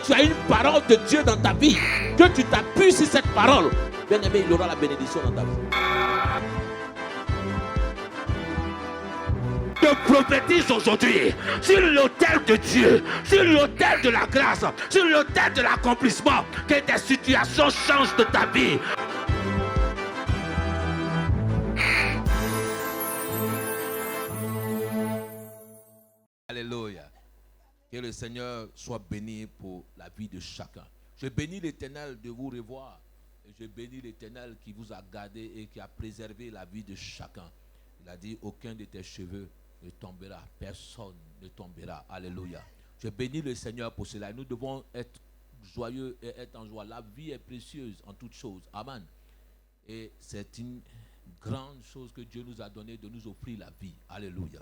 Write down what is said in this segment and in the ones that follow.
tu as une parole de Dieu dans ta vie, que tu t'appuies sur cette parole, bien aimé, il aura la bénédiction dans ta vie. Je prophétise aujourd'hui sur l'autel de Dieu, sur l'autel de la grâce, sur l'autel de l'accomplissement, que tes situations changent de ta vie. Alléluia. Que le Seigneur soit béni pour la vie de chacun. Je bénis l'Éternel de vous revoir. Et je bénis l'Éternel qui vous a gardé et qui a préservé la vie de chacun. Il a dit, aucun de tes cheveux ne tombera. Personne ne tombera. Alléluia. Je bénis le Seigneur pour cela. Nous devons être joyeux et être en joie. La vie est précieuse en toutes choses. Amen. Et c'est une grande chose que Dieu nous a donné de nous offrir la vie. Alléluia.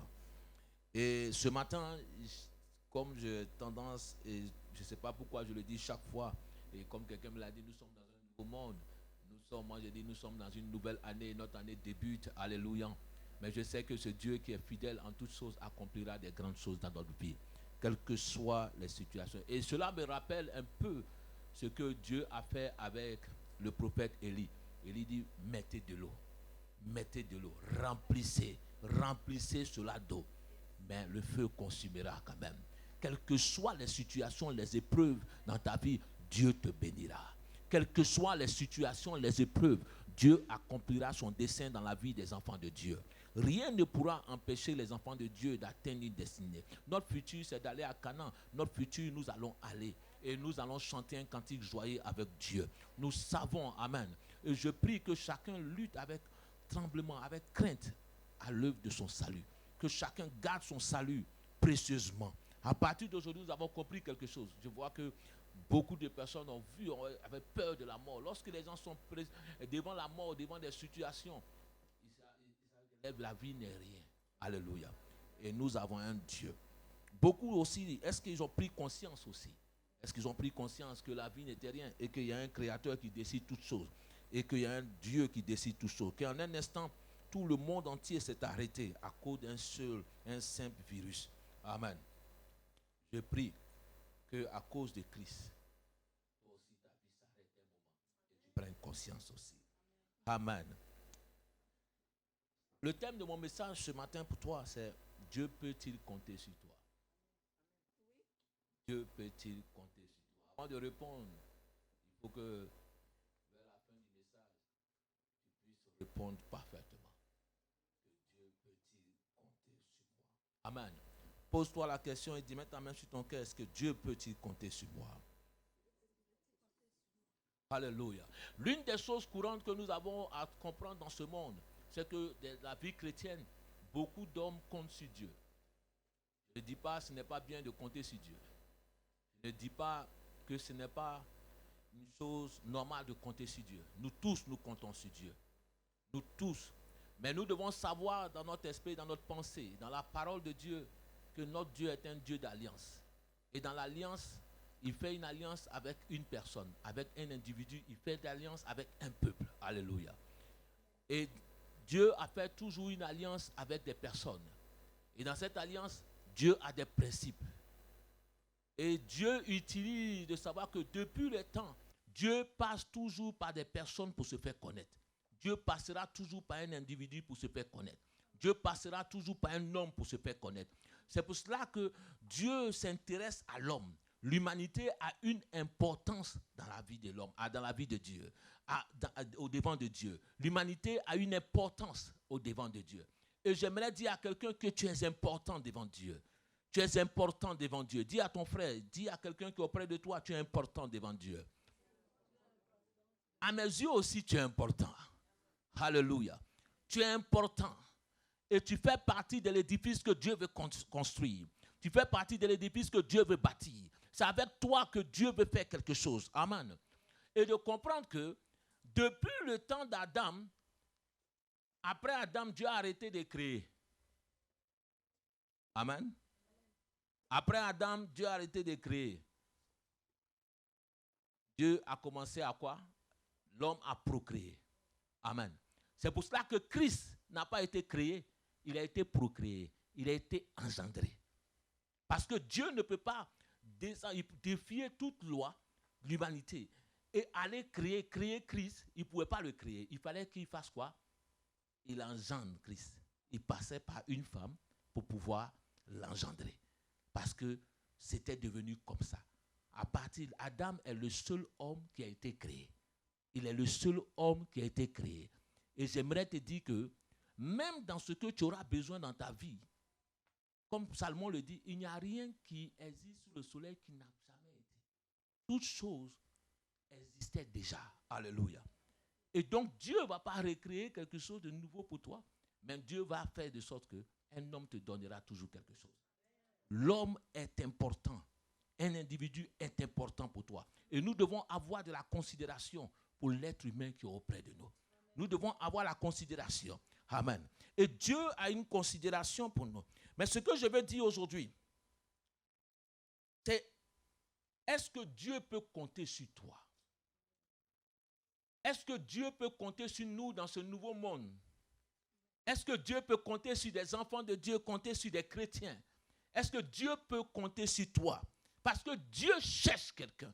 Et ce matin, comme j'ai tendance, et je ne sais pas pourquoi je le dis chaque fois, et comme quelqu'un me l'a dit, nous sommes dans un nouveau monde. Moi j'ai dit, nous sommes dans une nouvelle année, notre année débute, alléluia. Mais je sais que ce Dieu qui est fidèle en toutes choses accomplira des grandes choses dans notre vie, quelles que soient les situations. Et cela me rappelle un peu ce que Dieu a fait avec le prophète Élie. Élie dit, mettez de l'eau, remplissez cela d'eau. Mais le feu consumera quand même. Quelles que soient les situations, les épreuves dans ta vie, Dieu te bénira. Quelles que soient les situations, les épreuves, Dieu accomplira son dessein dans la vie des enfants de Dieu. Rien ne pourra empêcher les enfants de Dieu d'atteindre une destinée. Notre futur, c'est d'aller à Canaan. Notre futur, nous allons aller. Et nous allons chanter un cantique joyeux avec Dieu. Nous savons, amen. Et je prie que chacun lutte avec tremblement, avec crainte à l'œuvre de son salut. Que chacun garde son salut précieusement. À partir d'aujourd'hui, nous avons compris quelque chose. Je vois que beaucoup de personnes avaient peur de la mort. Lorsque les gens sont devant la mort, devant des situations, la vie n'est rien. Alléluia. Et nous avons un Dieu. Beaucoup aussi, est-ce qu'ils ont pris conscience aussi? Est-ce qu'ils ont pris conscience que la vie n'était rien et qu'il y a un créateur qui décide toutes choses et qu'il y a un Dieu qui décide toutes choses? Qu'en un instant, tout le monde entier s'est arrêté à cause un simple virus. Amen. Je prie qu'à cause de Christ, aussi ta vie s'arrête un moment et tu prennes conscience aussi. Amen. Le thème de mon message ce matin pour toi, c'est Dieu peut-il compter sur toi? Dieu peut-il compter sur toi? Avant de répondre, il faut que vers la fin du message, tu puisses répondre parfaitement. Dieu peut-il compter sur moi? Amen. Pose-toi la question et dis, mets ta main sur ton cœur, est-ce que Dieu peut-il compter sur moi? Alléluia. L'une des choses courantes que nous avons à comprendre dans ce monde, c'est que dans la vie chrétienne, beaucoup d'hommes comptent sur Dieu. Je ne dis pas que ce n'est pas bien de compter sur Dieu. Je ne dis pas que ce n'est pas une chose normale de compter sur Dieu. Nous tous, nous comptons sur Dieu. Nous tous. Mais nous devons savoir dans notre esprit, dans notre pensée, dans la parole de Dieu, que notre Dieu est un Dieu d'alliance. Et dans l'alliance, il fait une alliance avec une personne, avec un individu. Il fait une alliance avec un peuple. Alléluia. Et Dieu a fait toujours une alliance avec des personnes. Et dans cette alliance, Dieu a des principes. Et Dieu utilise de savoir que depuis le temps, Dieu passe toujours par des personnes pour se faire connaître. Dieu passera toujours par un individu pour se faire connaître. Dieu passera toujours par un homme pour se faire connaître. C'est pour cela que Dieu s'intéresse à l'homme. L'humanité a une importance dans la vie de l'homme, dans la vie de Dieu, au devant de Dieu. L'humanité a une importance au devant de Dieu. Et j'aimerais dire à quelqu'un que tu es important devant Dieu. Tu es important devant Dieu. Dis à ton frère, dis à quelqu'un qui est auprès de toi, tu es important devant Dieu. À mes yeux aussi, tu es important. Alléluia. Tu es important. Et tu fais partie de l'édifice que Dieu veut construire. Tu fais partie de l'édifice que Dieu veut bâtir. C'est avec toi que Dieu veut faire quelque chose. Amen. Et de comprendre que depuis le temps d'Adam, après Adam, Dieu a arrêté de créer. Amen. Après Adam, Dieu a arrêté de créer. Dieu a commencé à quoi? L'homme a procréé. Amen. C'est pour cela que Christ n'a pas été créé, il a été procréé, il a été engendré. Parce que Dieu ne peut pas il défiait toute loi de l'humanité. Et aller créer Christ, il ne pouvait pas le créer. Il fallait qu'il fasse quoi? Il engendre Christ. Il passait par une femme pour pouvoir l'engendrer. Parce que c'était devenu comme ça. Adam est le seul homme qui a été créé. Il est le seul homme qui a été créé. Et j'aimerais te dire que même dans ce que tu auras besoin dans ta vie, comme Salomon le dit, il n'y a rien qui existe sous le soleil qui n'a jamais été. Toutes choses existaient déjà. Alléluia. Et donc Dieu ne va pas recréer quelque chose de nouveau pour toi, mais Dieu va faire de sorte qu'un homme te donnera toujours quelque chose. L'homme est important. Un individu est important pour toi. Et nous devons avoir de la considération pour l'être humain qui est auprès de nous. Nous devons avoir la considération. Amen. Et Dieu a une considération pour nous. Mais ce que je veux dire aujourd'hui, c'est est-ce que Dieu peut compter sur toi? Est-ce que Dieu peut compter sur nous dans ce nouveau monde? Est-ce que Dieu peut compter sur des enfants de Dieu, compter sur des chrétiens? Est-ce que Dieu peut compter sur toi? Parce que Dieu cherche quelqu'un.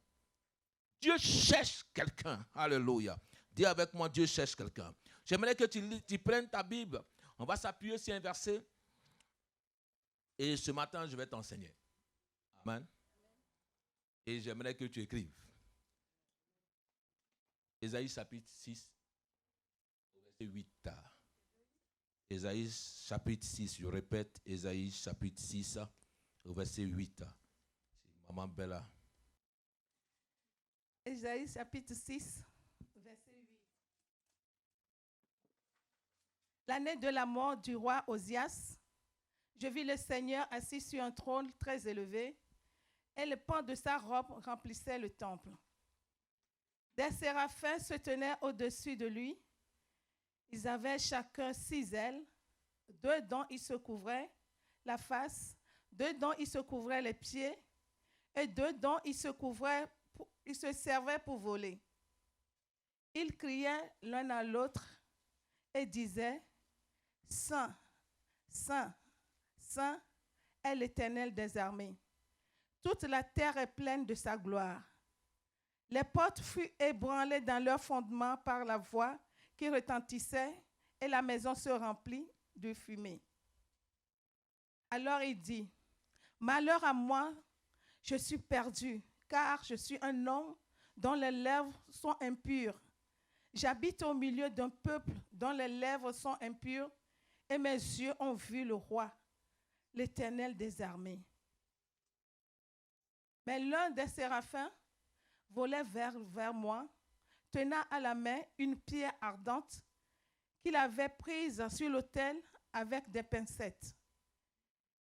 Dieu cherche quelqu'un. Alléluia. Dis avec moi, Dieu cherche quelqu'un. J'aimerais que tu prennes ta Bible. On va s'appuyer sur un verset. Et ce matin, je vais t'enseigner. Amen. Et j'aimerais que tu écrives. Ésaïe chapitre 6, verset 8. Ésaïe chapitre 6, je répète, Ésaïe chapitre 6, verset 8. Maman Bella. Ésaïe chapitre 6, verset 8. L'année de la mort du roi Osias, je vis le Seigneur assis sur un trône très élevé, et le pan de sa robe remplissait le temple. Des séraphins se tenaient au-dessus de lui. Ils avaient chacun 6 ailes. 2 dont ils se couvraient la face, 2 dont ils se couvraient les pieds, et 2 dont ils se servaient pour voler. Ils criaient l'un à l'autre et disaient, « Saint, Saint, Saint est l'Éternel des armées. Toute la terre est pleine de sa gloire. » Les portes furent ébranlées dans leur fondement par la voix qui retentissait, et la maison se remplit de fumée. Alors il dit, « Malheur à moi, je suis perdu, car je suis un homme dont les lèvres sont impures. J'habite au milieu d'un peuple dont les lèvres sont impures, et mes yeux ont vu le roi, l'Éternel des armées. » Mais l'un des séraphins volait vers moi, tenant à la main une pierre ardente qu'il avait prise sur l'autel avec des pincettes.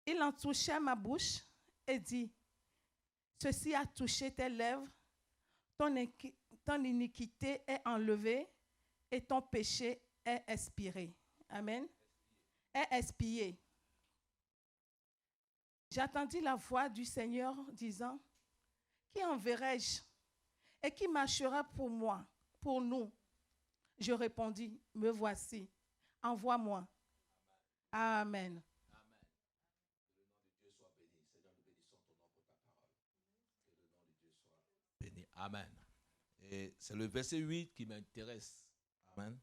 Il en toucha ma bouche et dit, « Ceci a touché tes lèvres, ton iniquité est enlevée et ton péché est expiré. » Amen. Est expié. J'entendis la voix du Seigneur disant, « Qui enverrai-je et qui marchera pour moi, pour nous? » Je répondis, « Me voici, envoie-moi. » Amen. Béni. Amen. Et c'est le verset 8 qui m'intéresse. Amen.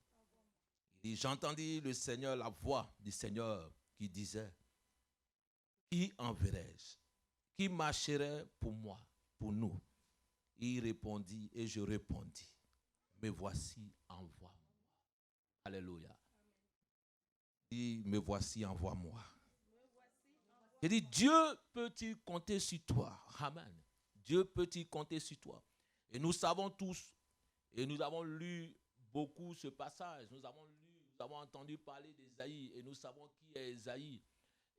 Il dit, j'entendis le Seigneur, la voix du Seigneur qui disait, qui enverrai-je? Qui marcherait pour moi, pour nous? Il répondit et je répondis, me voici, envoie-moi. Alléluia. Il dit, me voici, envoie-moi. Il dit, Dieu peut-il compter sur toi? Amen. Dieu peut-il compter sur toi? Et nous savons tous, et nous avons lu beaucoup ce passage, nous avons entendu parler d'Ésaïe, et nous savons qui est Ésaïe.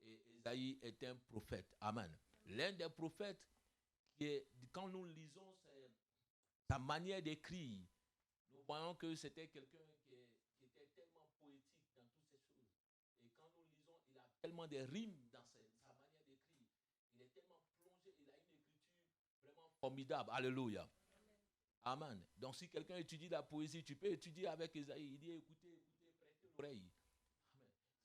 Et Ésaïe est un prophète. Amen. L'un des prophètes, quand nous lisons sa manière d'écrire, nous voyons que c'était quelqu'un qui était tellement poétique dans toutes ces choses. Et quand nous lisons, il a tellement de rimes dans sa manière d'écrire. Il est tellement plongé, il a une écriture vraiment formidable. Alléluia. Amen. Donc si quelqu'un étudie la poésie, tu peux étudier avec Ésaïe. Il dit, écoutez, prêtez l'oreille.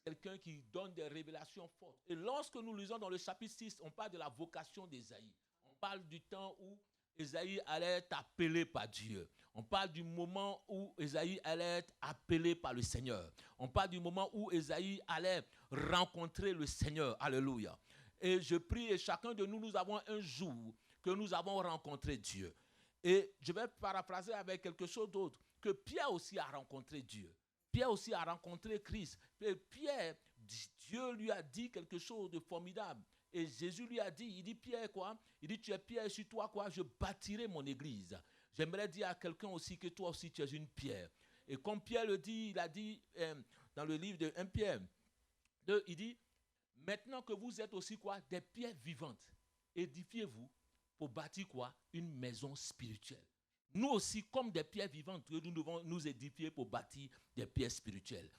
Quelqu'un qui donne des révélations fortes. Et lorsque nous lisons dans le chapitre 6, on parle de la vocation d'Ésaïe. On parle du temps où Ésaïe allait être appelé par Dieu. On parle du moment où Ésaïe allait être appelé par le Seigneur. On parle du moment où Ésaïe allait rencontrer le Seigneur. Alléluia. Et je prie, et chacun de nous, nous avons un jour que nous avons rencontré Dieu. Et je vais paraphraser avec quelque chose d'autre, que Pierre aussi a rencontré Dieu. Pierre aussi a rencontré Christ. Et Pierre, Dieu lui a dit quelque chose de formidable. Et Jésus lui a dit, il dit Pierre quoi? Il dit tu es Pierre, sur toi quoi? Je bâtirai mon église. J'aimerais dire à quelqu'un aussi que toi aussi tu es une pierre. Et comme Pierre le dit, il a dit dans le livre de 1 Pierre 2, il dit maintenant que vous êtes aussi quoi? Des pierres vivantes, édifiez-vous pour bâtir quoi? Une maison spirituelle. Nous aussi, comme des pierres vivantes, nous devons nous édifier pour bâtir des pierres spirituelles,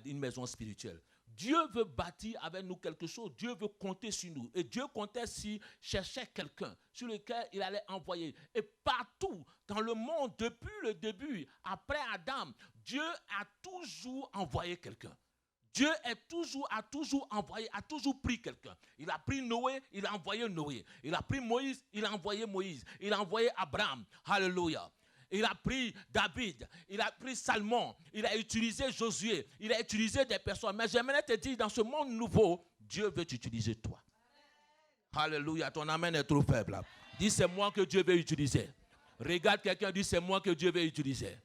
une maison spirituelle. Dieu veut bâtir avec nous quelque chose. Dieu veut compter sur nous. Et Dieu comptait s'il cherchait quelqu'un sur lequel il allait envoyer. Et partout dans le monde, depuis le début, après Adam, Dieu a toujours envoyé quelqu'un. Dieu a toujours envoyé, a toujours pris quelqu'un. Il a pris Noé, il a envoyé Noé. Il a pris Moïse, il a envoyé Moïse. Il a envoyé Abraham. Alléluia. Il a pris David, il a pris Salmon, il a utilisé Josué, il a utilisé des personnes. Mais j'aimerais te dire, dans ce monde nouveau, Dieu veut t'utiliser toi. Amen. Alléluia, ton amen est trop faible. Dis, c'est moi que Dieu veut utiliser. Regarde quelqu'un, dis, c'est moi que Dieu veut utiliser.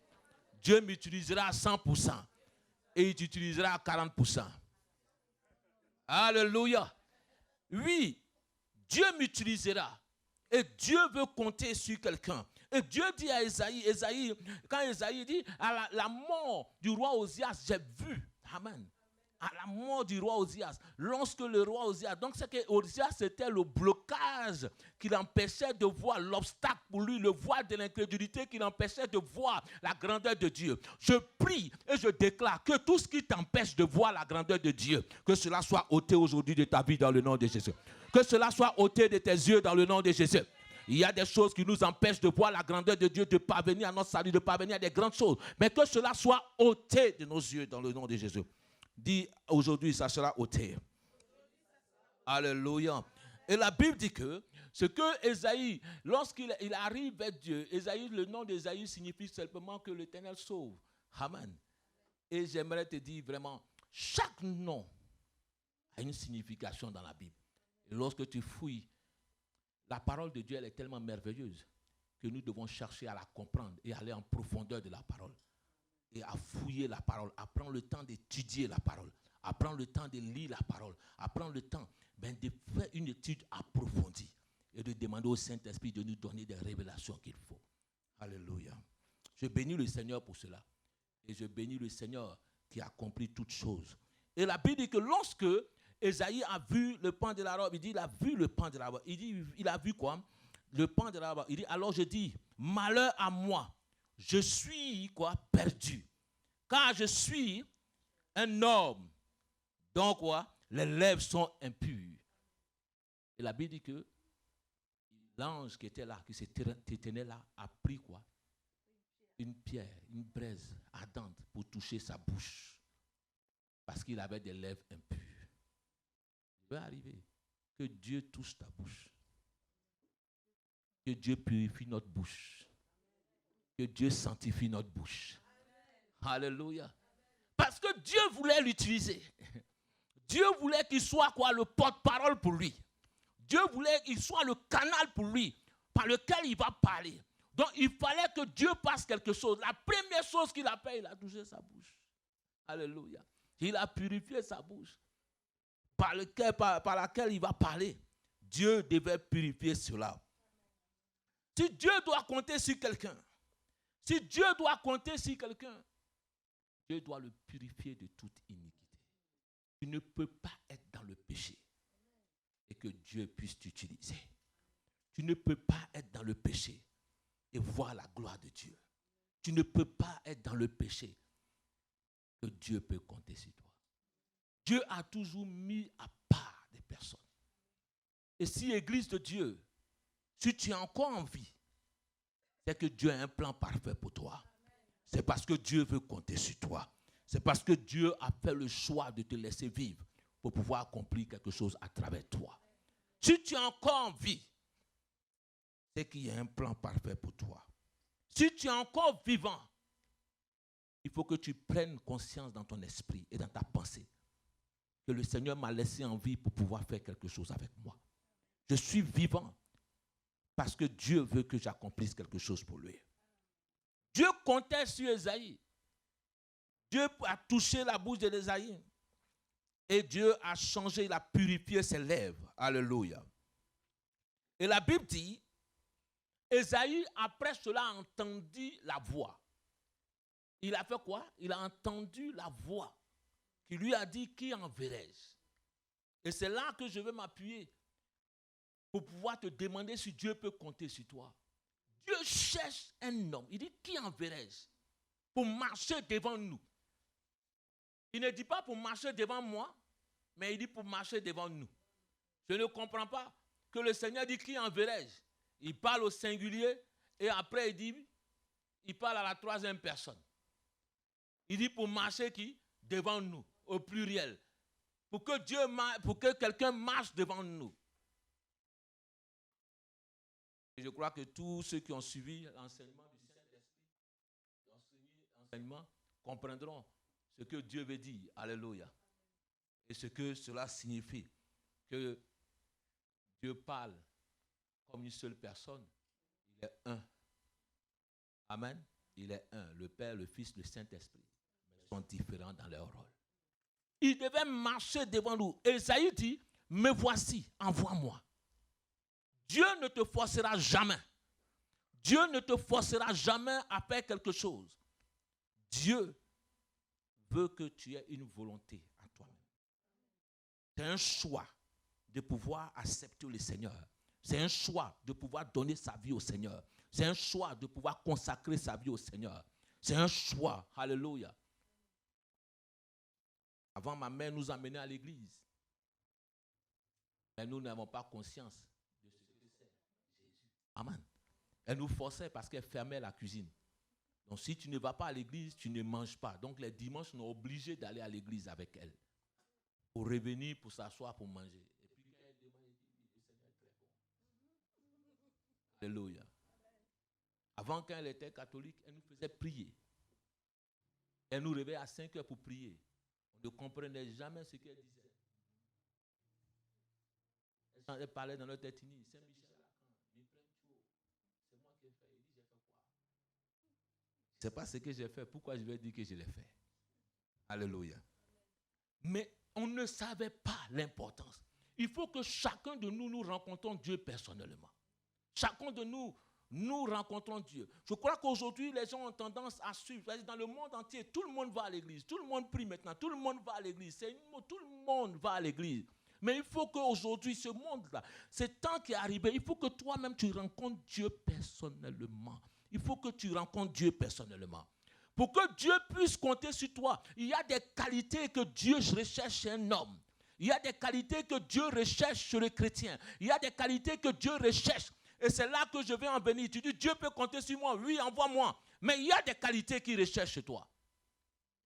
Dieu m'utilisera à 100% et il t'utilisera à 40%. Alléluia. Oui, Dieu m'utilisera et Dieu veut compter sur quelqu'un. Et Dieu dit à Ésaïe, quand Ésaïe dit, à la mort du roi Osias, j'ai vu, amen, à la mort du roi Osias, lorsque le roi Osias, donc c'est que Osias c'était le blocage qui l'empêchait de voir, l'obstacle pour lui, le voile de l'incrédulité qui l'empêchait de voir la grandeur de Dieu. Je prie et je déclare que tout ce qui t'empêche de voir la grandeur de Dieu, que cela soit ôté aujourd'hui de ta vie dans le nom de Jésus. Que cela soit ôté de tes yeux dans le nom de Jésus. Il y a des choses qui nous empêchent de voir la grandeur de Dieu, de parvenir à notre salut, de parvenir à des grandes choses. Mais que cela soit ôté de nos yeux dans le nom de Jésus. Dis aujourd'hui, ça sera ôté. Alléluia. Et la Bible dit que ce que Ésaïe, lorsqu'il arrive vers Dieu, Ésaïe, le nom d'Ésaïe signifie simplement que l'Éternel sauve. Amen. Et j'aimerais te dire vraiment, chaque nom a une signification dans la Bible. Et lorsque tu fouilles, la parole de Dieu, elle est tellement merveilleuse que nous devons chercher à la comprendre et aller en profondeur de la parole. Et à fouiller la parole, à prendre le temps d'étudier la parole, à prendre le temps de lire la parole, à prendre le temps de faire une étude approfondie et de demander au Saint-Esprit de nous donner des révélations qu'il faut. Alléluia. Je bénis le Seigneur pour cela. Et je bénis le Seigneur qui a accompli toutes choses. Et la Bible dit que lorsque Ésaïe a vu le pan de la robe. Il dit, il a vu le pan de la robe. Il dit, il a vu quoi? Le pan de la robe. Il dit, alors je dis, malheur à moi. Je suis quoi? Perdu. Car je suis un homme. Donc quoi? Les lèvres sont impures. Et la Bible dit que l'ange qui était là, qui se tenait là, a pris quoi? Une pierre, une braise ardente pour toucher sa bouche. Parce qu'il avait des lèvres impures. Il va arriver que Dieu touche ta bouche. Que Dieu purifie notre bouche. Que Dieu sanctifie notre bouche. Alléluia. Parce que Dieu voulait l'utiliser. Dieu voulait qu'il soit quoi? Le porte-parole pour lui. Dieu voulait qu'il soit le canal pour lui, par lequel il va parler. Donc il fallait que Dieu fasse quelque chose. La première chose qu'il a fait, il a touché sa bouche. Alléluia. Il a purifié sa bouche. Par laquelle il va parler. Dieu devait purifier cela. Si Dieu doit compter sur quelqu'un, si Dieu doit compter sur quelqu'un, Dieu doit le purifier de toute iniquité. Tu ne peux pas être dans le péché et que Dieu puisse t'utiliser. Tu ne peux pas être dans le péché et voir la gloire de Dieu. Tu ne peux pas être dans le péché que Dieu peut compter sur toi. Dieu a toujours mis à part des personnes. Et si Église de Dieu, si tu es encore en vie, c'est que Dieu a un plan parfait pour toi. C'est parce que Dieu veut compter sur toi. C'est parce que Dieu a fait le choix de te laisser vivre pour pouvoir accomplir quelque chose à travers toi. Si tu es encore en vie, c'est qu'il y a un plan parfait pour toi. Si tu es encore vivant, il faut que tu prennes conscience dans ton esprit et dans ta pensée que le Seigneur m'a laissé en vie pour pouvoir faire quelque chose avec moi. Je suis vivant parce que Dieu veut que j'accomplisse quelque chose pour lui. Dieu comptait sur Ésaïe. Dieu a touché la bouche d'Ésaïe. Et Dieu a changé, il a purifié ses lèvres. Alléluia. Et la Bible dit, Ésaïe, après cela, a entendu la voix. Il a fait quoi? Il a entendu la voix qui lui a dit, qui enverrai-je? Et c'est là que je vais m'appuyer pour pouvoir te demander si Dieu peut compter sur toi. Dieu cherche un homme. Il dit, qui enverrai-je? Pour marcher devant nous. Il ne dit pas pour marcher devant moi, mais il dit pour marcher devant nous. Je ne comprends pas que le Seigneur dit, qui enverrai-je? Il parle au singulier et après il dit, il parle à la troisième personne. Il dit pour marcher qui? Devant nous, au pluriel. Pour que quelqu'un marche devant nous. Et je crois que tous ceux qui ont suivi l'enseignement du Saint-Esprit, comprendront ce que Dieu veut dire. Alléluia. Et ce que cela signifie. Que Dieu parle comme une seule personne. Il est un. Amen. Il est un. Le Père, le Fils, le Saint-Esprit. Mais ils sont différents dans leur rôle. Il devait marcher devant nous. Ésaïe dit, me voici, envoie-moi. Dieu ne te forcera jamais. Dieu ne te forcera jamais à faire quelque chose. Dieu veut que tu aies une volonté à toi-même. C'est un choix de pouvoir accepter le Seigneur. C'est un choix de pouvoir donner sa vie au Seigneur. C'est un choix de pouvoir consacrer sa vie au Seigneur. C'est un choix. Alléluia. Avant, ma mère nous amenait à l'église. Mais nous n'avons pas conscience de ce que c'est Jésus. Amen. Elle nous forçait parce qu'elle fermait la cuisine. Donc si tu ne vas pas à l'église, tu ne manges pas. Donc les dimanches, nous sommes obligés d'aller à l'église avec elle. Pour revenir, pour s'asseoir, pour manger. Et puis quand elle demande, le Seigneur est très bon. Alléluia. Avant, quand elle était catholique, elle nous faisait prier. Elle nous réveillait à 5 heures pour prier. On ne comprenait jamais ce qu'elle disait. Elle parlait dans notre ethnie. Saint-Michel à la c'est moi qui ai fait. Il dit, j'ai fait quoi? Ce n'est pas ce que j'ai fait. Pourquoi je vais dire que je l'ai fait? Alléluia. Mais on ne savait pas l'importance. Il faut que chacun de nous rencontrons Dieu personnellement. Chacun de nous rencontrons Dieu. Je crois qu'aujourd'hui, les gens ont tendance à suivre. Dans le monde entier, tout le monde va à l'église. Tout le monde prie maintenant. Tout le monde va à l'église. Tout le monde va à l'église. Mais il faut qu'aujourd'hui, ce monde-là, ce temps qui est arrivé, il faut que toi-même, tu rencontres Dieu personnellement. Il faut que tu rencontres Dieu personnellement. Pour que Dieu puisse compter sur toi, il y a des qualités que Dieu recherche chez un homme. Il y a des qualités que Dieu recherche chez les chrétiens. Il y a des qualités que Dieu recherche. Et c'est là que je vais en venir. Tu dis, Dieu peut compter sur moi. Oui, envoie-moi. Mais il y a des qualités qu'il recherche chez toi.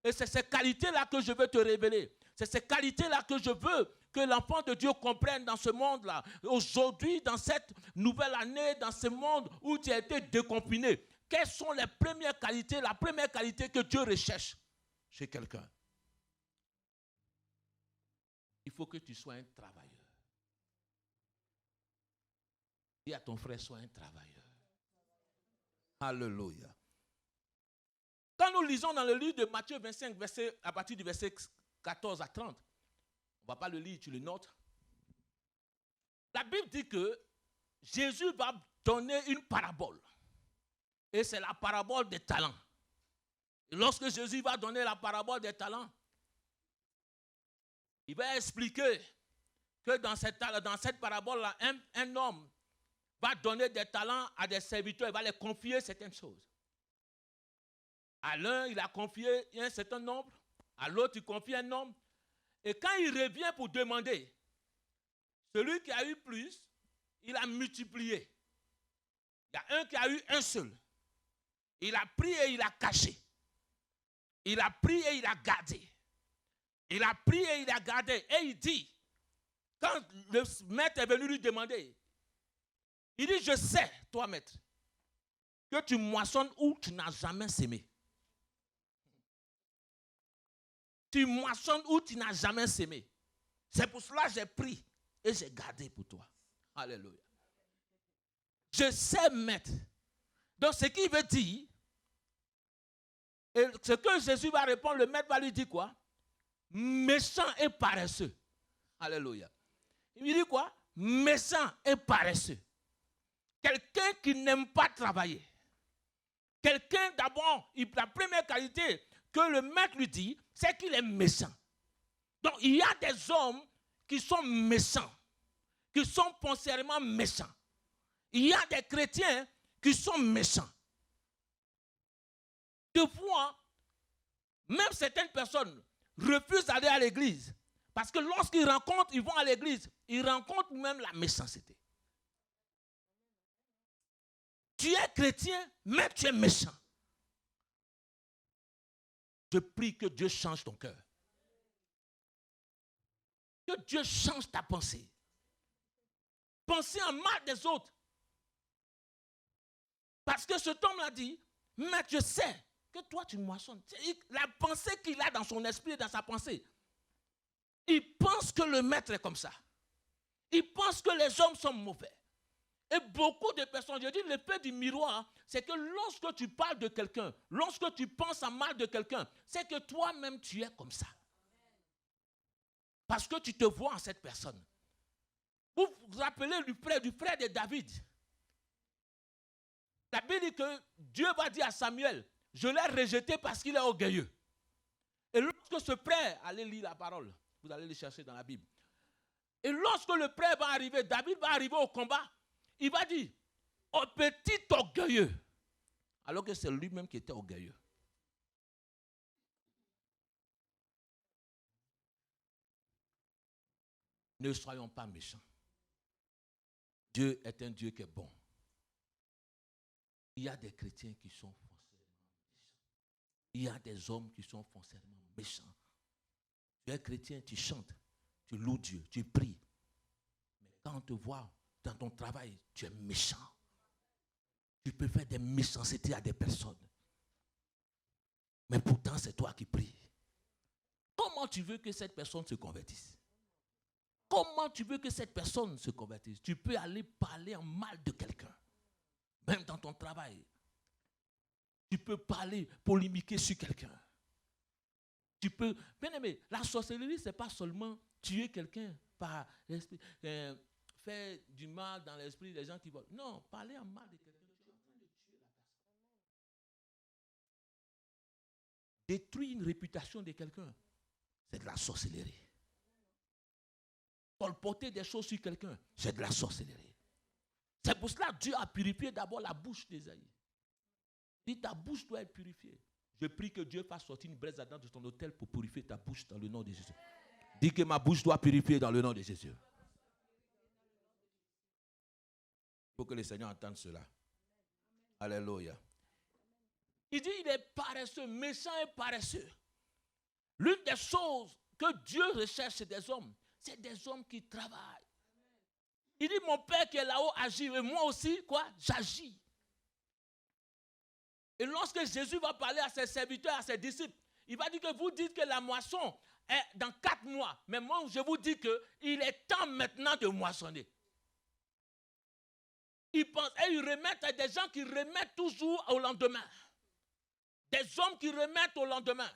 Et c'est ces qualités-là que je veux te révéler. C'est ces qualités-là que je veux que l'enfant de Dieu comprenne dans ce monde-là. Aujourd'hui, dans cette nouvelle année, dans ce monde où tu as été déconfiné, quelles sont les premières qualités, la première qualité que Dieu recherche chez quelqu'un? Il faut que tu sois un travailleur. Dis à ton frère, sois un travailleur. Alléluia. Quand nous lisons dans le livre de Matthieu 25, à partir du verset 14 à 30, on ne va pas le lire, tu le notes. La Bible dit que Jésus va donner une parabole. Et c'est la parabole des talents. Et lorsque Jésus va donner la parabole des talents, il va expliquer que dans cette parabole-là, un homme va donner des talents à des serviteurs, il va les confier certaines choses. À l'un, il a confié un certain nombre, à l'autre, il confie un nombre. Et quand il revient pour demander, celui qui a eu plus, il a multiplié. Il y a un qui a eu un seul. Il a pris et il a caché. Il a pris et il a gardé. Il a pris et il a gardé. Et il dit, quand le maître est venu lui demander, Il dit, je sais, toi maître, que tu moissonnes où tu n'as jamais sémé. Tu moissonnes où tu n'as jamais sémé. C'est pour cela que j'ai pris et j'ai gardé pour toi. Alléluia. Je sais, maître. Donc, ce qu'il veut dire, et ce que Jésus va répondre, le maître va lui dire quoi? Méchant et paresseux. Alléluia. Il lui dit quoi? Méchant et paresseux. Quelqu'un qui n'aime pas travailler. Quelqu'un, d'abord, la première qualité que le maître lui dit, c'est qu'il est méchant. Donc, il y a des hommes qui sont méchants, qui sont foncièrement méchants. Il y a des chrétiens qui sont méchants. Des fois, même certaines personnes refusent d'aller à l'église parce que lorsqu'ils rencontrent, ils vont à l'église, ils rencontrent même la méchanceté. Tu es chrétien, mais tu es méchant. Je prie que Dieu change ton cœur. Que Dieu change ta pensée. Penser en mal des autres. Parce que cet homme l'a dit, mais je sais que toi tu moissonnes. La pensée qu'il a dans son esprit et dans sa pensée, il pense que le maître est comme ça. Il pense que les hommes sont mauvais. Et beaucoup de personnes, je dis l'effet du miroir, c'est que lorsque tu parles de quelqu'un, lorsque tu penses en mal de quelqu'un, c'est que toi-même tu es comme ça. Parce que tu te vois en cette personne. Vous vous rappelez du frère de David. La Bible dit que Dieu va dire à Samuel, je l'ai rejeté parce qu'il est orgueilleux. Et lorsque ce frère, allez lire la parole, vous allez le chercher dans la Bible. Et lorsque le frère va arriver, David va arriver au combat, il va dire, oh petit orgueilleux. Alors que c'est lui-même qui était orgueilleux. Ne soyons pas méchants. Dieu est un Dieu qui est bon. Il y a des chrétiens qui sont foncièrement méchants. Il y a des hommes qui sont foncièrement méchants. Tu es chrétien, tu chantes, tu loues Dieu, tu pries. Mais quand on te voit dans ton travail, tu es méchant. Tu peux faire des méchancetés à des personnes. Mais pourtant, c'est toi qui pries. Comment tu veux que cette personne se convertisse? Comment tu veux que cette personne se convertisse? Tu peux aller parler en mal de quelqu'un. Même dans ton travail. Tu peux parler, polémiquer sur quelqu'un. Tu peux... Bien aimé, la sorcellerie, ce n'est pas seulement tuer quelqu'un par l'esprit, faire du mal dans l'esprit des gens qui volent. Non, parler en mal de quelqu'un. Tu es en train de tuer la personne. Détruire une réputation de quelqu'un, c'est de la sorcellerie. Colporter des choses sur quelqu'un, c'est de la sorcellerie. C'est pour cela que Dieu a purifié d'abord la bouche d'Ésaïe. Il dit, ta bouche doit être purifiée. Je prie que Dieu fasse sortir une braise ardente de ton autel pour purifier ta bouche dans le nom de Jésus. Dis que ma bouche doit purifier dans le nom de Jésus. Il faut que le Seigneur entende cela. Alléluia. Il dit, il est paresseux, méchant et paresseux. L'une des choses que Dieu recherche chez des hommes, c'est des hommes qui travaillent. Il dit, mon Père qui est là-haut agit, et moi aussi, quoi? J'agis. Et lorsque Jésus va parler à ses serviteurs, à ses disciples, il va dire que vous dites que la moisson est dans 4 mois. Mais moi, je vous dis qu'il est temps maintenant de moissonner. Ils pensent, et ils remettent à des gens qui remettent toujours au lendemain. Des hommes qui remettent au lendemain.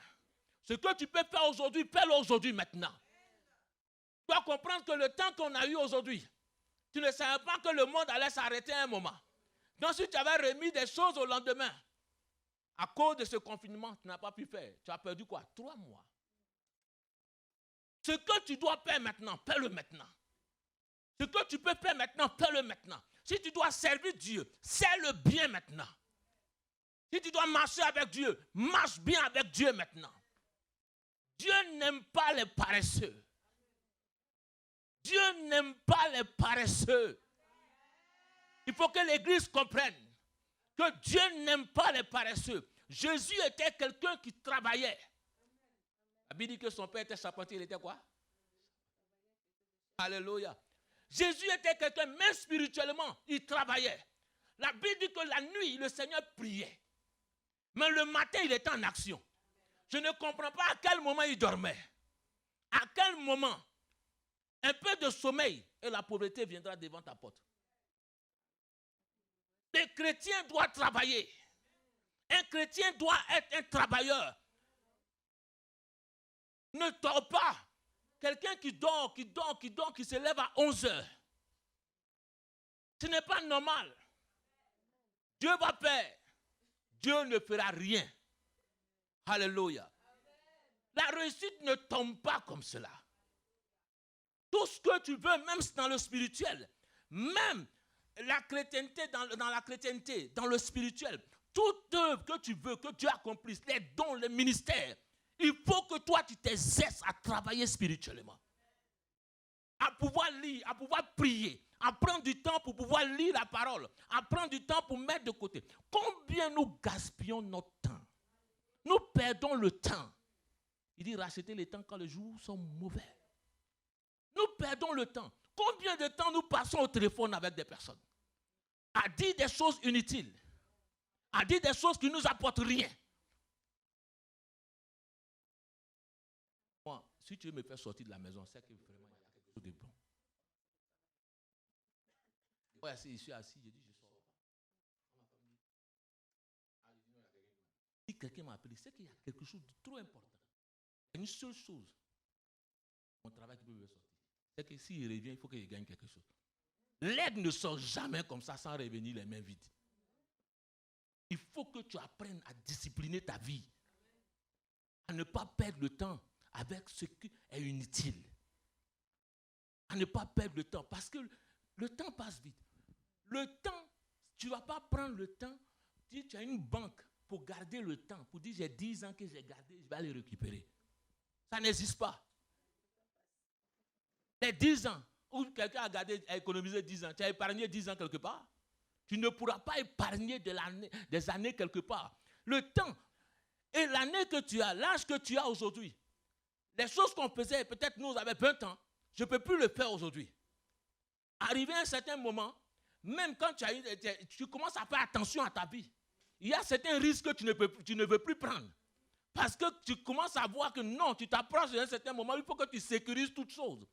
Ce que tu peux faire aujourd'hui, fais-le aujourd'hui maintenant. Tu dois comprendre que le temps qu'on a eu aujourd'hui, tu ne savais pas que le monde allait s'arrêter un moment. Donc si tu avais remis des choses au lendemain, à cause de ce confinement, tu n'as pas pu faire. Tu as perdu quoi? 3 mois. Ce que tu dois faire maintenant, fais-le maintenant. Ce que tu peux faire maintenant, fais-le maintenant. Si tu dois servir Dieu, sers-le bien maintenant. Si tu dois marcher avec Dieu, marche bien avec Dieu maintenant. Dieu n'aime pas les paresseux. Dieu n'aime pas les paresseux. Il faut que l'Église comprenne que Dieu n'aime pas les paresseux. Jésus était quelqu'un qui travaillait. La Bible dit que son père était charpentier, il était quoi? Alléluia. Jésus était quelqu'un, même spirituellement, il travaillait. La Bible dit que la nuit, le Seigneur priait. Mais le matin, il était en action. Je ne comprends pas à quel moment il dormait. À quel moment un peu de sommeil et la pauvreté viendra devant ta porte. Les chrétiens doivent travailler. Un chrétien doit être un travailleur. Ne dors pas. Quelqu'un qui dort, qui se lève à 11 heures. Ce n'est pas normal. Dieu va faire. Dieu ne fera rien. Alléluia. La réussite ne tombe pas comme cela. Tout ce que tu veux, même dans le spirituel, même la chrétienté, dans la chrétienté, dans le spirituel, toute œuvre que tu veux, que Dieu accomplisse, les dons, les ministères, il faut que toi, tu t'exerces à travailler spirituellement. À pouvoir lire, à pouvoir prier, à prendre du temps pour pouvoir lire la parole, à prendre du temps pour mettre de côté. Combien nous gaspillons notre temps? Nous perdons le temps. Il dit racheter le temps quand les jours sont mauvais. Nous perdons le temps. Combien de temps nous passons au téléphone avec des personnes? À dire des choses inutiles. À dire des choses qui ne nous apportent rien. Moi, si tu veux me faire sortir de la maison, c'est que vraiment il y a quelque chose de bon. Ouais, je suis assis, je dis je sors. Si quelqu'un m'a appelé, c'est qu'il y a quelque chose de trop important. Il y a une seule chose. Mon travail qui peut me sortir. C'est que s'il revient, il faut qu'il gagne quelque chose. L'aide ne sort jamais comme ça sans revenir les mains vides. Il faut que tu apprennes à discipliner ta vie. À ne pas perdre le temps avec ce qui est inutile. À ne pas perdre le temps. Parce que le temps passe vite. Le temps, tu ne vas pas prendre le temps. Tu as une banque pour garder le temps. Pour dire j'ai 10 ans que j'ai gardé, je vais aller récupérer. Ça n'existe pas. Les 10 ans, où quelqu'un a économisé 10 ans, tu as épargné 10 ans quelque part. Tu ne pourras pas épargner des années quelque part. Le temps et l'année que tu as, l'âge que tu as aujourd'hui, les choses qu'on faisait, peut-être nous avait 20 ans, je ne peux plus le faire aujourd'hui. Arrivé à un certain moment, même quand tu commences à faire attention à ta vie, il y a certains risques que tu ne veux plus prendre. Parce que tu commences à voir que non, tu t'approches à un certain moment, il faut que tu sécurises toutes choses.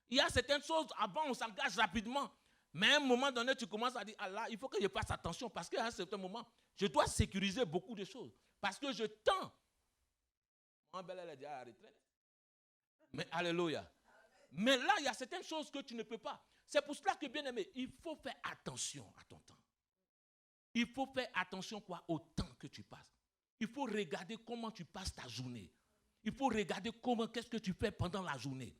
Il y a certaines choses, avant on s'engage rapidement, mais à un moment donné, tu commences à dire, ah là, il faut que je fasse attention, parce qu'à un certain moment, je dois sécuriser beaucoup de choses. Parce que je tends. Mon bel, elle est déjà à la retraite. Mais alléluia. Mais là, il y a certaines choses que tu ne peux pas. C'est pour cela que, bien aimé, il faut faire attention à ton temps. Il faut faire attention au temps que tu passes. Il faut regarder comment tu passes ta journée. Il faut regarder qu'est-ce que tu fais pendant la journée.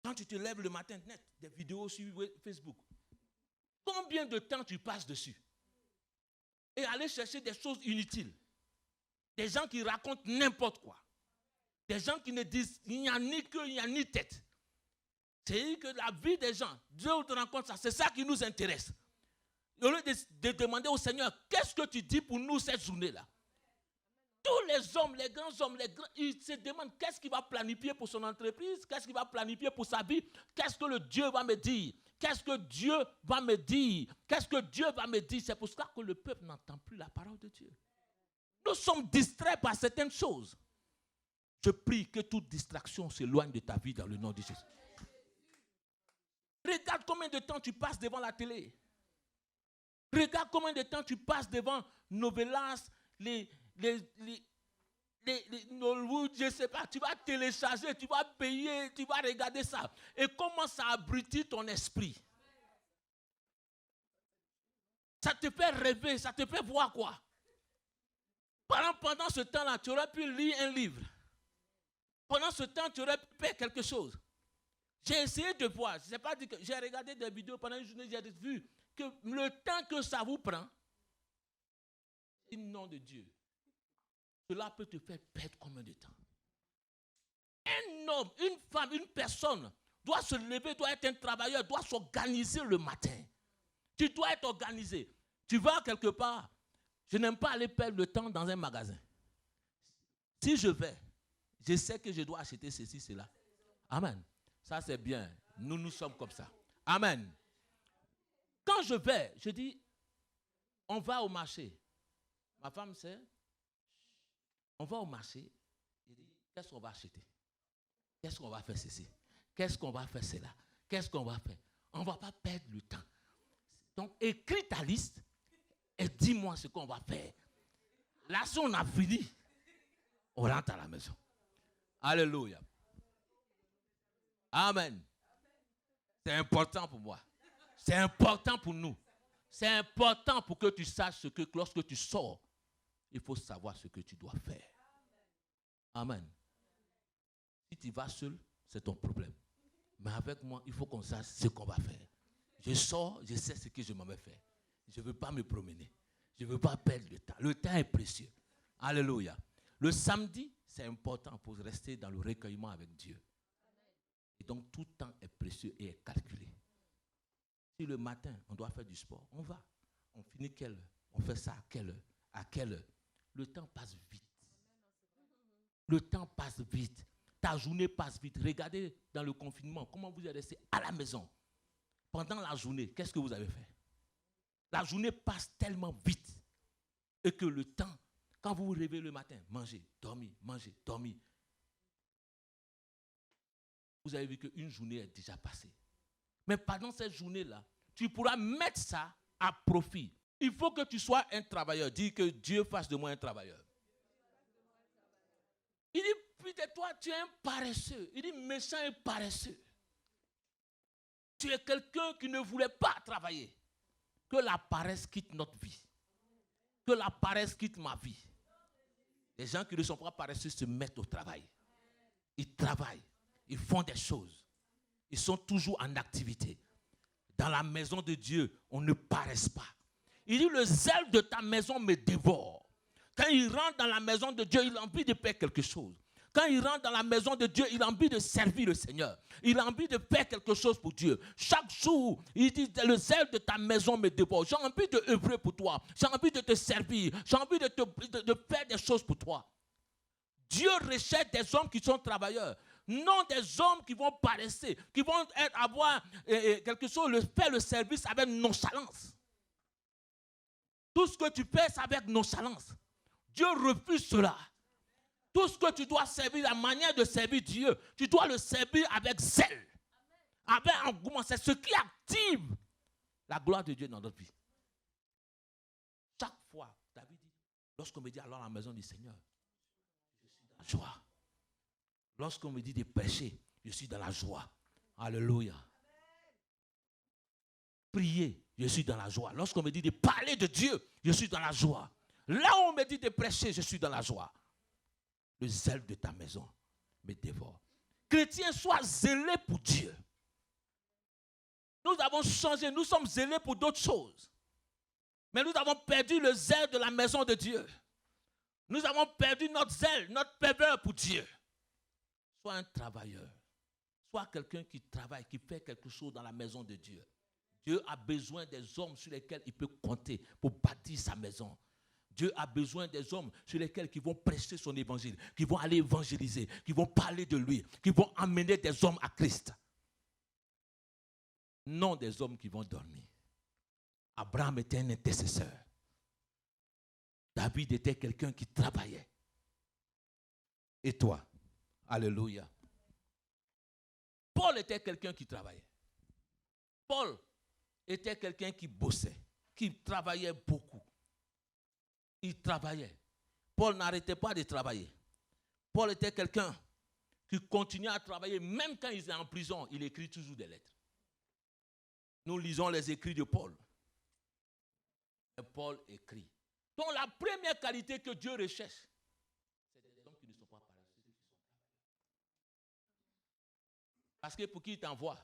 Quand tu te lèves le matin, net, des vidéos sur Facebook, combien de temps tu passes dessus? Et aller chercher des choses inutiles. Des gens qui racontent n'importe quoi. Des gens qui ne disent, il n'y a ni queue, il n'y a ni tête. C'est que la vie des gens, Dieu te rencontre ça, c'est ça qui nous intéresse. Au lieu de demander au Seigneur, qu'est-ce que tu dis pour nous cette journée-là? Tous les hommes, les grands hommes, ils se demandent qu'est-ce qu'il va planifier pour son entreprise, qu'est-ce qu'il va planifier pour sa vie, qu'est-ce que le Dieu va me dire, qu'est-ce que Dieu va me dire, qu'est-ce que Dieu va me dire. C'est pour ça que le peuple n'entend plus la parole de Dieu. Nous sommes distraits par certaines choses. Je prie que toute distraction s'éloigne de ta vie dans le nom de Jésus. Regarde combien de temps tu passes devant la télé. Regarde combien de temps tu passes devant Novelas, Nollywood, je ne sais pas. Tu vas télécharger, tu vas payer, tu vas regarder ça. Et comment ça abrutit ton esprit? Ça te fait rêver, ça te fait voir quoi? Pendant ce temps-là, tu aurais pu lire un livre. Pendant ce temps, tu aurais pu faire quelque chose. J'ai essayé de voir, je ne sais pas dit que j'ai regardé des vidéos pendant une journée, j'ai vu que le temps que ça vous prend, au nom de Dieu, cela peut te faire perdre combien de temps? Un homme, une femme, une personne doit se lever, doit être un travailleur, doit s'organiser le matin. Tu dois être organisé. Tu vas quelque part. Je n'aime pas aller perdre le temps dans un magasin. Si je vais, je sais que je dois acheter ceci, cela. Amen. Ça, c'est bien. Nous sommes comme ça. Amen. Quand je vais, je dis, on va au marché. Ma femme sait, on va au marché. Je dis, qu'est-ce qu'on va acheter? Qu'est-ce qu'on va faire ceci? Qu'est-ce qu'on va faire cela? Qu'est-ce qu'on va faire? On ne va pas perdre le temps. Donc, écris ta liste et dis-moi ce qu'on va faire. Là, si on a fini, on rentre à la maison. Alléluia. Amen. C'est important pour moi. C'est important pour nous. C'est important pour que tu saches ce que lorsque tu sors, il faut savoir ce que tu dois faire. Amen. Si tu vas seul, c'est ton problème. Mais avec moi, il faut qu'on sache ce qu'on va faire. Je sors, je sais ce que je m'en vais faire. Je ne veux pas me promener. Je ne veux pas perdre le temps. Le temps est précieux. Alléluia. Le samedi, c'est important pour rester dans le recueillement avec Dieu. Et donc, tout temps est précieux et est calculé. Si le matin, on doit faire du sport, on va. On finit quelle heure? On fait ça à quelle heure? À quelle heure? Le temps passe vite. Le temps passe vite. Ta journée passe vite. Regardez dans le confinement, comment vous êtes resté à la maison. Pendant la journée, qu'est-ce que vous avez fait? La journée passe tellement vite. Et que le temps, quand vous vous réveillez le matin, mangez, dormez. Vous avez vu qu'une journée est déjà passée. Mais pendant cette journée-là, tu pourras mettre ça à profit. Il faut que tu sois un travailleur. Dis que Dieu fasse de moi un travailleur. Il dit, peut-être toi, tu es un paresseux. Il dit, méchant et paresseux. Tu es quelqu'un qui ne voulait pas travailler. Que la paresse quitte notre vie. Que la paresse quitte ma vie. Les gens qui ne sont pas paresseux se mettent au travail. Ils travaillent. Ils font des choses. Ils sont toujours en activité. Dans la maison de Dieu, on ne paresse pas. Il dit, le zèle de ta maison me dévore. Quand il rentre dans la maison de Dieu, il a envie de faire quelque chose. Quand il rentre dans la maison de Dieu, il a envie de servir le Seigneur. Il a envie de faire quelque chose pour Dieu. Chaque jour, il dit, le zèle de ta maison me dévore. J'ai envie de œuvrer pour toi. J'ai envie de te servir. J'ai envie de faire des choses pour toi. Dieu recherche des hommes qui sont travailleurs. Non des hommes qui vont paresser, qui vont avoir quelque chose, faire le service avec nonchalance. Tout ce que tu fais, c'est avec nonchalance. Dieu refuse cela. Tout ce que tu dois servir, la manière de servir Dieu, tu dois le servir avec zèle, avec engouement. C'est ce qui active la gloire de Dieu dans notre vie. Chaque fois, David dit, lorsqu'on me dit alors à la maison du Seigneur, je suis dans la joie. Lorsqu'on me dit de prêcher, je suis dans la joie. Alléluia. Prier, je suis dans la joie. Lorsqu'on me dit de parler de Dieu, je suis dans la joie. Là où on me dit de prêcher, je suis dans la joie. Le zèle de ta maison me dévore. Chrétien, sois zélé pour Dieu. Nous avons changé, nous sommes zélés pour d'autres choses. Mais nous avons perdu le zèle de la maison de Dieu. Nous avons perdu notre zèle, notre ferveur pour Dieu. Sois un travailleur. Sois quelqu'un qui travaille, qui fait quelque chose dans la maison de Dieu. Dieu a besoin des hommes sur lesquels il peut compter pour bâtir sa maison. Dieu a besoin des hommes sur lesquels qui vont prêcher son évangile, qui vont aller évangéliser, qui vont parler de lui, qui vont amener des hommes à Christ. Non des hommes qui vont dormir. Abraham était un intercesseur. David était quelqu'un qui travaillait. Et toi? Alléluia. Paul était quelqu'un qui travaillait. Paul était quelqu'un qui bossait, qui travaillait beaucoup. Il travaillait. Paul n'arrêtait pas de travailler. Paul était quelqu'un qui continuait à travailler, même quand il était en prison, il écrit toujours des lettres. Nous lisons les écrits de Paul. Et Paul écrit. Donc la première qualité que Dieu recherche, c'est des hommes qui ne sont pas paresseux. Parce que pour qui il t'envoie?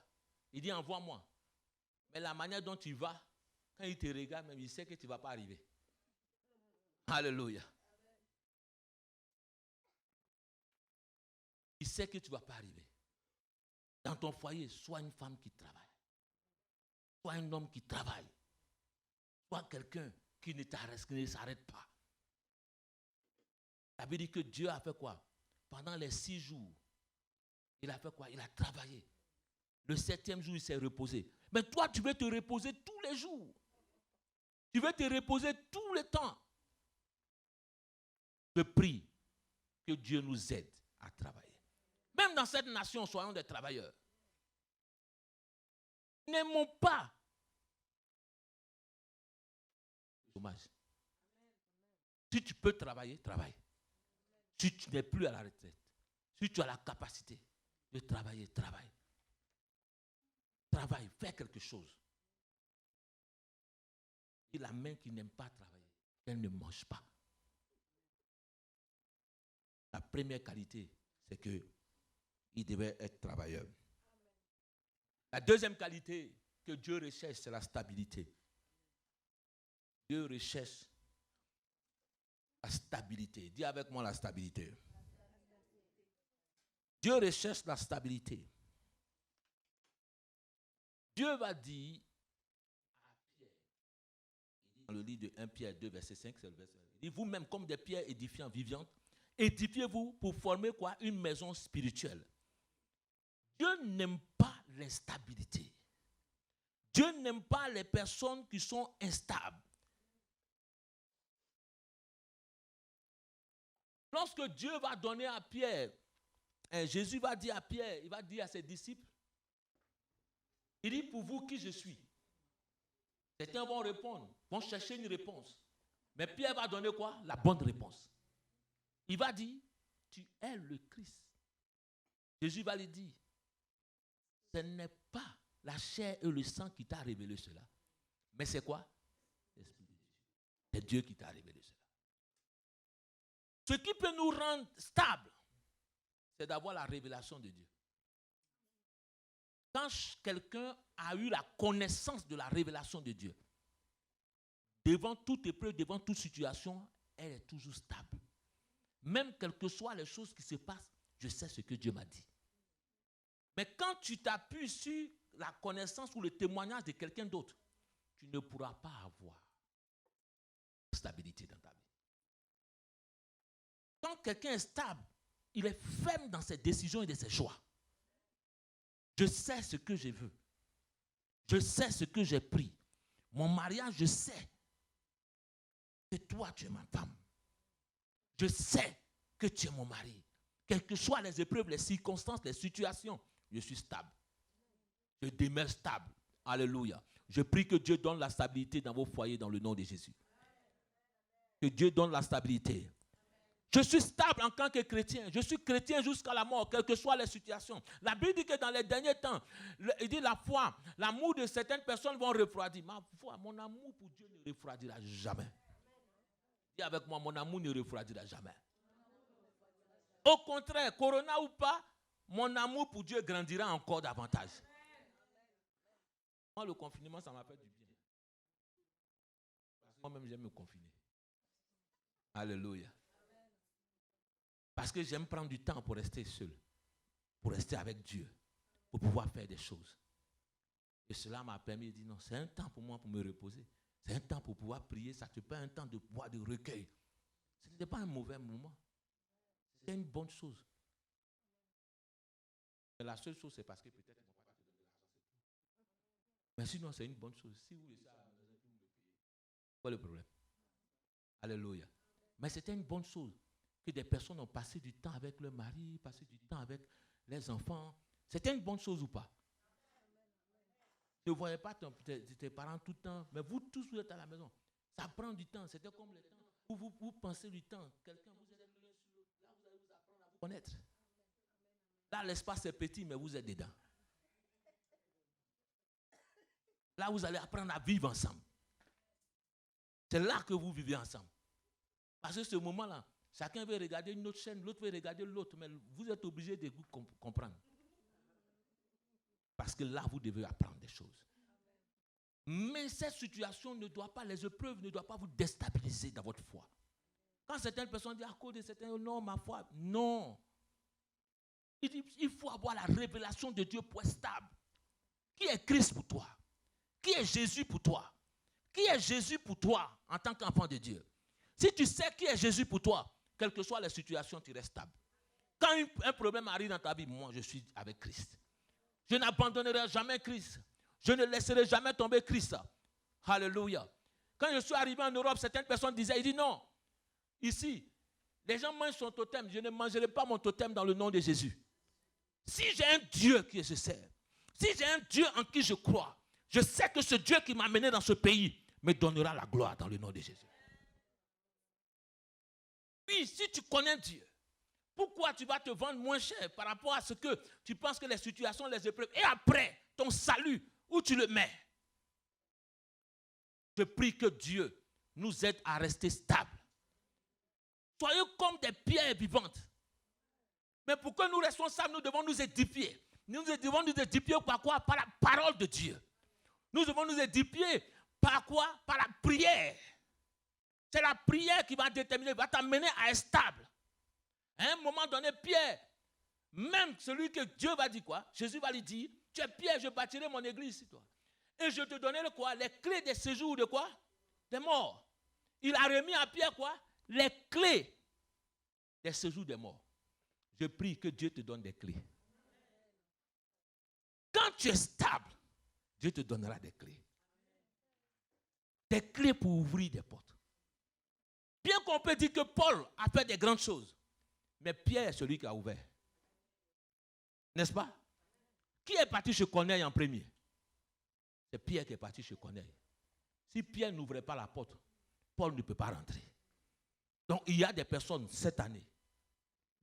Il dit envoie-moi. Mais la manière dont tu vas, quand il te regarde, même il sait que tu ne vas pas arriver. Alléluia. Il sait que tu ne vas pas arriver. Dans ton foyer, sois une femme qui travaille. Sois un homme qui travaille. Sois quelqu'un qui ne s'arrête pas. Ça veut dire que Dieu a fait quoi? Pendant les 6 jours, il a fait quoi? Il a travaillé. Le 7e jour, il s'est reposé. Mais toi, tu veux te reposer tous les jours. Tu veux te reposer tout le temps. Je prie que Dieu nous aide à travailler. Même dans cette nation, soyons des travailleurs. N'aimons pas le chômage. Si tu peux travailler, travaille. Si tu n'es plus à la retraite, si tu as la capacité de travailler, travaille. Travaille, fais quelque chose. Et la main qui n'aime pas travailler, elle ne mange pas. La première qualité, c'est qu'il devait être travailleur. La deuxième qualité que Dieu recherche, c'est la stabilité. Dieu recherche la stabilité. Dis avec moi la stabilité. Dieu recherche la stabilité. Dieu va dire à Pierre, dans le livre de 1 Pierre 2, verset 5, c'est le verset. Il dit, vous-même comme des pierres édifiantes, vivantes, édifiez-vous pour former quoi? Une maison spirituelle. Dieu n'aime pas l'instabilité. Dieu n'aime pas les personnes qui sont instables. Lorsque Dieu va donner à Pierre, Jésus va dire à Pierre, il va dire à ses disciples, il dit, pour vous, qui je suis? Certains vont répondre, vont chercher une réponse. Mais Pierre va donner quoi? La bonne réponse. Il va dire, tu es le Christ. Jésus va lui dire, ce n'est pas la chair et le sang qui t'a révélé cela. Mais c'est quoi? L'Esprit de Dieu. C'est Dieu qui t'a révélé cela. Ce qui peut nous rendre stables, c'est d'avoir la révélation de Dieu. Quand quelqu'un a eu la connaissance de la révélation de Dieu, devant toute épreuve, devant toute situation, elle est toujours stable. Même quelles que soient les choses qui se passent, je sais ce que Dieu m'a dit. Mais quand tu t'appuies sur la connaissance ou le témoignage de quelqu'un d'autre, tu ne pourras pas avoir stabilité dans ta vie. Quand quelqu'un est stable, il est ferme dans ses décisions et dans ses choix. Je sais ce que je veux. Je sais ce que j'ai pris. Mon mariage, je sais que toi, tu es ma femme. Je sais que tu es mon mari. Quelles que soient les épreuves, les circonstances, les situations, je suis stable. Je demeure stable. Alléluia. Je prie que Dieu donne la stabilité dans vos foyers dans le nom de Jésus. Que Dieu donne la stabilité. Je suis stable en tant que chrétien. Je suis chrétien jusqu'à la mort, quelles que soient les situations. La Bible dit que dans les derniers temps, il dit la foi, l'amour de certaines personnes vont refroidir. Ma foi, mon amour pour Dieu ne refroidira jamais. Dis avec moi, mon amour ne refroidira jamais. Au contraire, corona ou pas, mon amour pour Dieu grandira encore davantage. Moi, le confinement, ça m'a fait du bien. Moi-même, j'aime me confiner. Alléluia. Parce que j'aime prendre du temps pour rester seul, pour rester avec Dieu, pour pouvoir faire des choses. Et cela m'a permis de dire non, c'est un temps pour moi pour me reposer. C'est un temps pour pouvoir prier. Ça te permet un temps de pouvoir de recueil. Ce n'était pas un mauvais moment. C'est une bonne chose. Mais la seule chose, c'est parce que peut-être ils ne vont pas te donner l'argent. Mais sinon, c'est une bonne chose. Si vous laissez à la maison, vous me payez. Quoi le problème? Alléluia. Mais c'était une bonne chose que des personnes ont passé du temps avec leur mari, passé du temps avec les enfants. C'était une bonne chose ou pas? Ne voyez pas tes parents tout le temps, mais vous tous, vous êtes à la maison. Ça prend du temps. C'était comme le temps où vous pensez du temps. Quelqu'un, vous êtes l'un sur l'autre. Là, vous allez vous apprendre à vous connaître. Là, l'espace est petit, mais vous êtes dedans. Là, vous allez apprendre à vivre ensemble. C'est là que vous vivez ensemble. Parce que ce moment-là, chacun veut regarder une autre chaîne, l'autre veut regarder l'autre, mais vous êtes obligé de vous comprendre. Parce que là, vous devez apprendre des choses. Mais cette situation ne doit pas, les épreuves ne doivent pas vous déstabiliser dans votre foi. Quand certaines personnes disent à cause de certains, non, ma foi, non. Il faut avoir la révélation de Dieu pour être stable. Qui est Christ pour toi? Qui est Jésus pour toi? Qui est Jésus pour toi en tant qu'enfant de Dieu? Si tu sais qui est Jésus pour toi, quelles que soient les situations, tu restes stable. Quand un problème arrive dans ta vie, moi, je suis avec Christ. Je n'abandonnerai jamais Christ. Je ne laisserai jamais tomber Christ. Alléluia. Quand je suis arrivé en Europe, certaines personnes disaient, il dit non, ici, les gens mangent son totem. Je ne mangerai pas mon totem dans le nom de Jésus. Si j'ai un Dieu que je sers, si j'ai un Dieu en qui je crois, je sais que ce Dieu qui m'a mené dans ce pays me donnera la gloire dans le nom de Jésus. Oui, si tu connais Dieu, pourquoi tu vas te vendre moins cher par rapport à ce que tu penses que les situations, les épreuves, et après, ton salut, où tu le mets? Je prie que Dieu nous aide à rester stables. Soyez comme des pierres vivantes. Mais pour que nous restions stables, nous devons nous édifier. Nous devons nous édifier par quoi? Par la parole de Dieu. Nous devons nous édifier par quoi? Par la prière. C'est la prière qui va déterminer, va t'amener à être stable. À un moment donné, Pierre, même celui que Dieu va dire quoi? Jésus va lui dire, tu es Pierre, je bâtirai mon église sur toi. Et je te donnerai quoi? Les clés des séjours de quoi? Des morts. Il a remis à Pierre quoi? Les clés des séjours des morts. Je prie que Dieu te donne des clés. Quand tu es stable, Dieu te donnera des clés. Des clés pour ouvrir des portes. Bien qu'on peut dire que Paul a fait des grandes choses, mais Pierre est celui qui a ouvert. N'est-ce pas? Qui est parti chez Corneille en premier? C'est Pierre qui est parti chez Corneille. Si Pierre n'ouvrait pas la porte, Paul ne peut pas rentrer. Donc il y a des personnes cette année,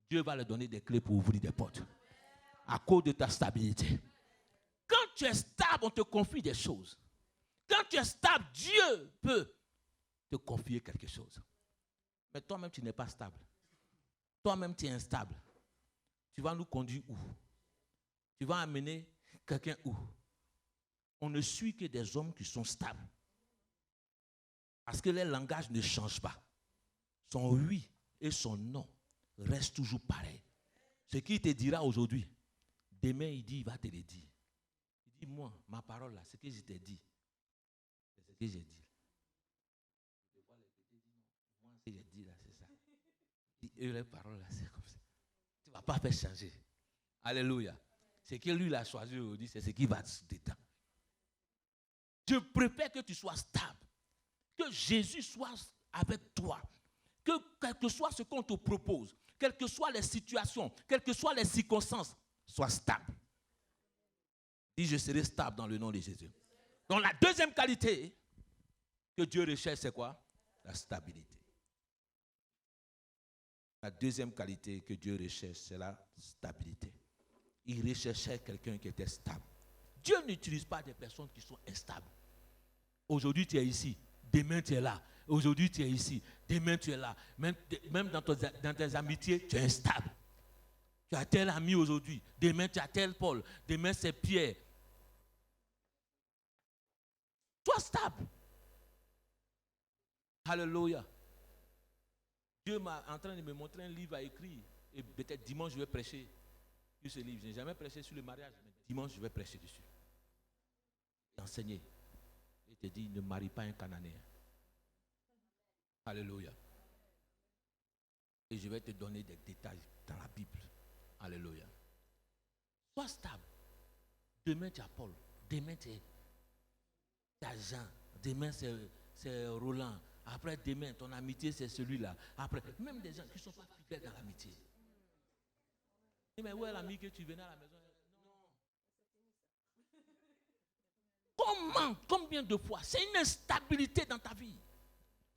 Dieu va leur donner des clés pour ouvrir des portes. À cause de ta stabilité. Quand tu es stable, on te confie des choses. Quand tu es stable, Dieu peut te confier quelque chose. Mais toi-même, tu n'es pas stable. Toi-même, tu es instable. Tu vas nous conduire où? Tu vas amener quelqu'un où? On ne suit que des hommes qui sont stables. Parce que les langages ne changent pas. Son oui et son non restent toujours pareils. Ce qu'il te dira aujourd'hui, demain, il dit, il va te le dire. Il dit, moi, ma parole là, ce que je t'ai dit, c'est ce que j'ai dit. Moi, ce que j'ai dit là, c'est ça. Et les paroles là, c'est comme ça. Tu ne vas pas faire changer. Alléluia. Ce que lui a choisi aujourd'hui, c'est ce qui va dedans. Je préfère que tu sois stable. Que Jésus soit avec toi. Que quel que soit ce qu'on te propose, quelles que soient les situations, quelles que soient les circonstances, sois stable. Dis, je serai stable dans le nom de Jésus. Donc la deuxième qualité que Dieu recherche, c'est quoi? La stabilité. La deuxième qualité que Dieu recherche, c'est la stabilité. Il recherchait quelqu'un qui était stable. Dieu n'utilise pas des personnes qui sont instables. Aujourd'hui, tu es ici. Demain, tu es là. Aujourd'hui, tu es ici. Demain, tu es là. Même dans tes amitiés, tu es instable. Tu as tel ami aujourd'hui. Demain, tu as tel Paul. Demain, c'est Pierre. Sois stable. Alléluia. Dieu m'a en train de me montrer un livre à écrire. Et peut-être dimanche, je vais prêcher sur ce livre. Je n'ai jamais prêché sur le mariage, mais dimanche, je vais prêcher dessus. Et enseigner. Il te dit, ne marie pas un Cananéen. Alléluia. Et je vais te donner des détails dans la Bible. Alléluia. Sois stable. Demain, tu as Paul. Demain, tu as Jean. Demain, c'est Roland. Après, demain, ton amitié, c'est celui-là. Après, même des gens qui ne sont pas fidèles dans l'amitié. Mais où est l'ami que tu venais à la maison? Comment? Combien de fois? C'est une instabilité dans ta vie.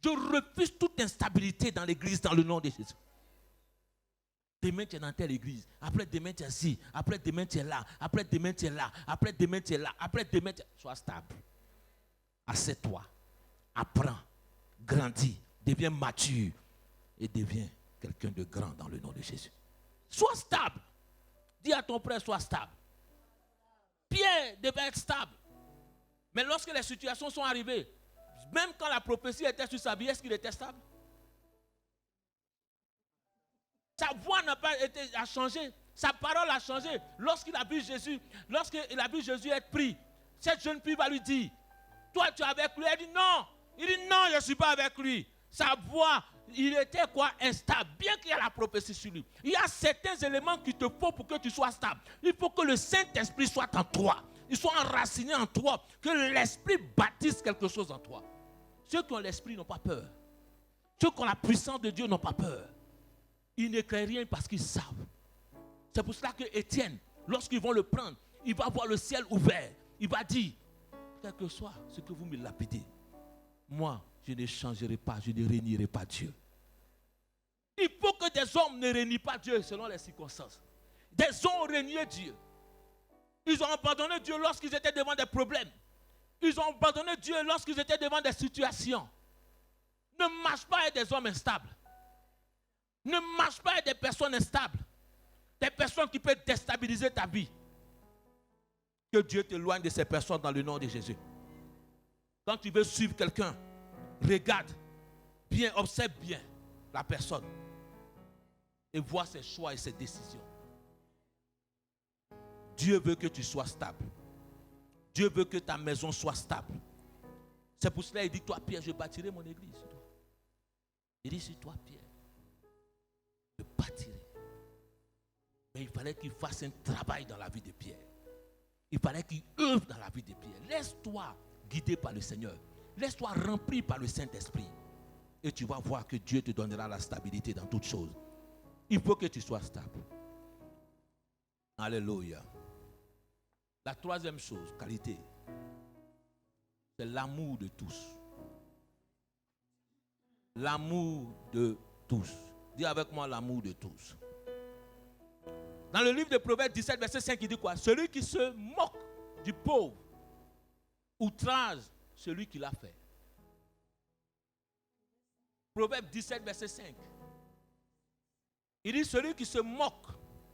Je refuse toute instabilité dans l'église dans le nom de Jésus. Demain, tu es dans telle église. Après, demain, tu es ici. Après, demain, tu es là. Après, demain, tu es là. Après, demain, tu es là. Après, demain, tu es... Sois stable. Assieds-toi. Apprends. Grandis. Deviens mature. Et deviens quelqu'un de grand dans le nom de Jésus. Sois stable. Dis à ton frère, sois stable. Pierre devait être stable. Mais lorsque les situations sont arrivées, même quand la prophétie était sur sa vie, est-ce qu'il était stable? Sa voix n'a pas été changé. Sa parole a changé. Lorsqu'il a vu Jésus être pris, cette jeune fille va lui dire, toi tu es avec lui. Elle dit non. Il dit non, je ne suis pas avec lui. Sa voix, il était quoi? Instable. Bien qu'il y ait la prophétie sur lui. Il y a certains éléments qu'il te faut pour que tu sois stable. Il faut que le Saint-Esprit soit en toi. Il soit enraciné en toi. Que l'Esprit bâtisse quelque chose en toi. Ceux qui ont l'Esprit n'ont pas peur. Ceux qui ont la puissance de Dieu n'ont pas peur. Ils ne créent rien parce qu'ils savent. C'est pour cela que Étienne, lorsqu'ils vont le prendre, il va voir le ciel ouvert. Il va dire, quel que soit ce que vous me lapidez, moi, je ne changerai pas, je ne rénierai pas Dieu. Il faut que des hommes ne rénient pas Dieu selon les circonstances. Des hommes ont régné Dieu. Ils ont abandonné Dieu lorsqu'ils étaient devant des problèmes. Ils ont abandonné Dieu lorsqu'ils étaient devant des situations. Ne marche pas avec des hommes instables. Ne marche pas avec des personnes instables. Des personnes qui peuvent déstabiliser ta vie. Que Dieu t'éloigne de ces personnes dans le nom de Jésus. Quand tu veux suivre quelqu'un, regarde bien, observe bien la personne et vois ses choix et ses décisions. Dieu veut que tu sois stable. Dieu veut que ta maison soit stable. C'est pour cela qu'il dit, toi Pierre, je bâtirai mon église. Il dit, sur toi Pierre, je bâtirai. Mais il fallait qu'il fasse un travail dans la vie de Pierre. Il fallait qu'il œuvre dans la vie de Pierre. Laisse-toi guider par le Seigneur. Laisse-toi remplir par le Saint-Esprit. Et tu vas voir que Dieu te donnera la stabilité dans toutes choses. Il faut que tu sois stable. Alléluia. La troisième chose, qualité, c'est l'amour de tous. L'amour de tous. Dis avec moi l'amour de tous. Dans le livre de Proverbes 17, verset 5, il dit quoi? Celui qui se moque du pauvre outrage celui qui l'a fait. Proverbe 17, verset 5. Il dit, celui qui se moque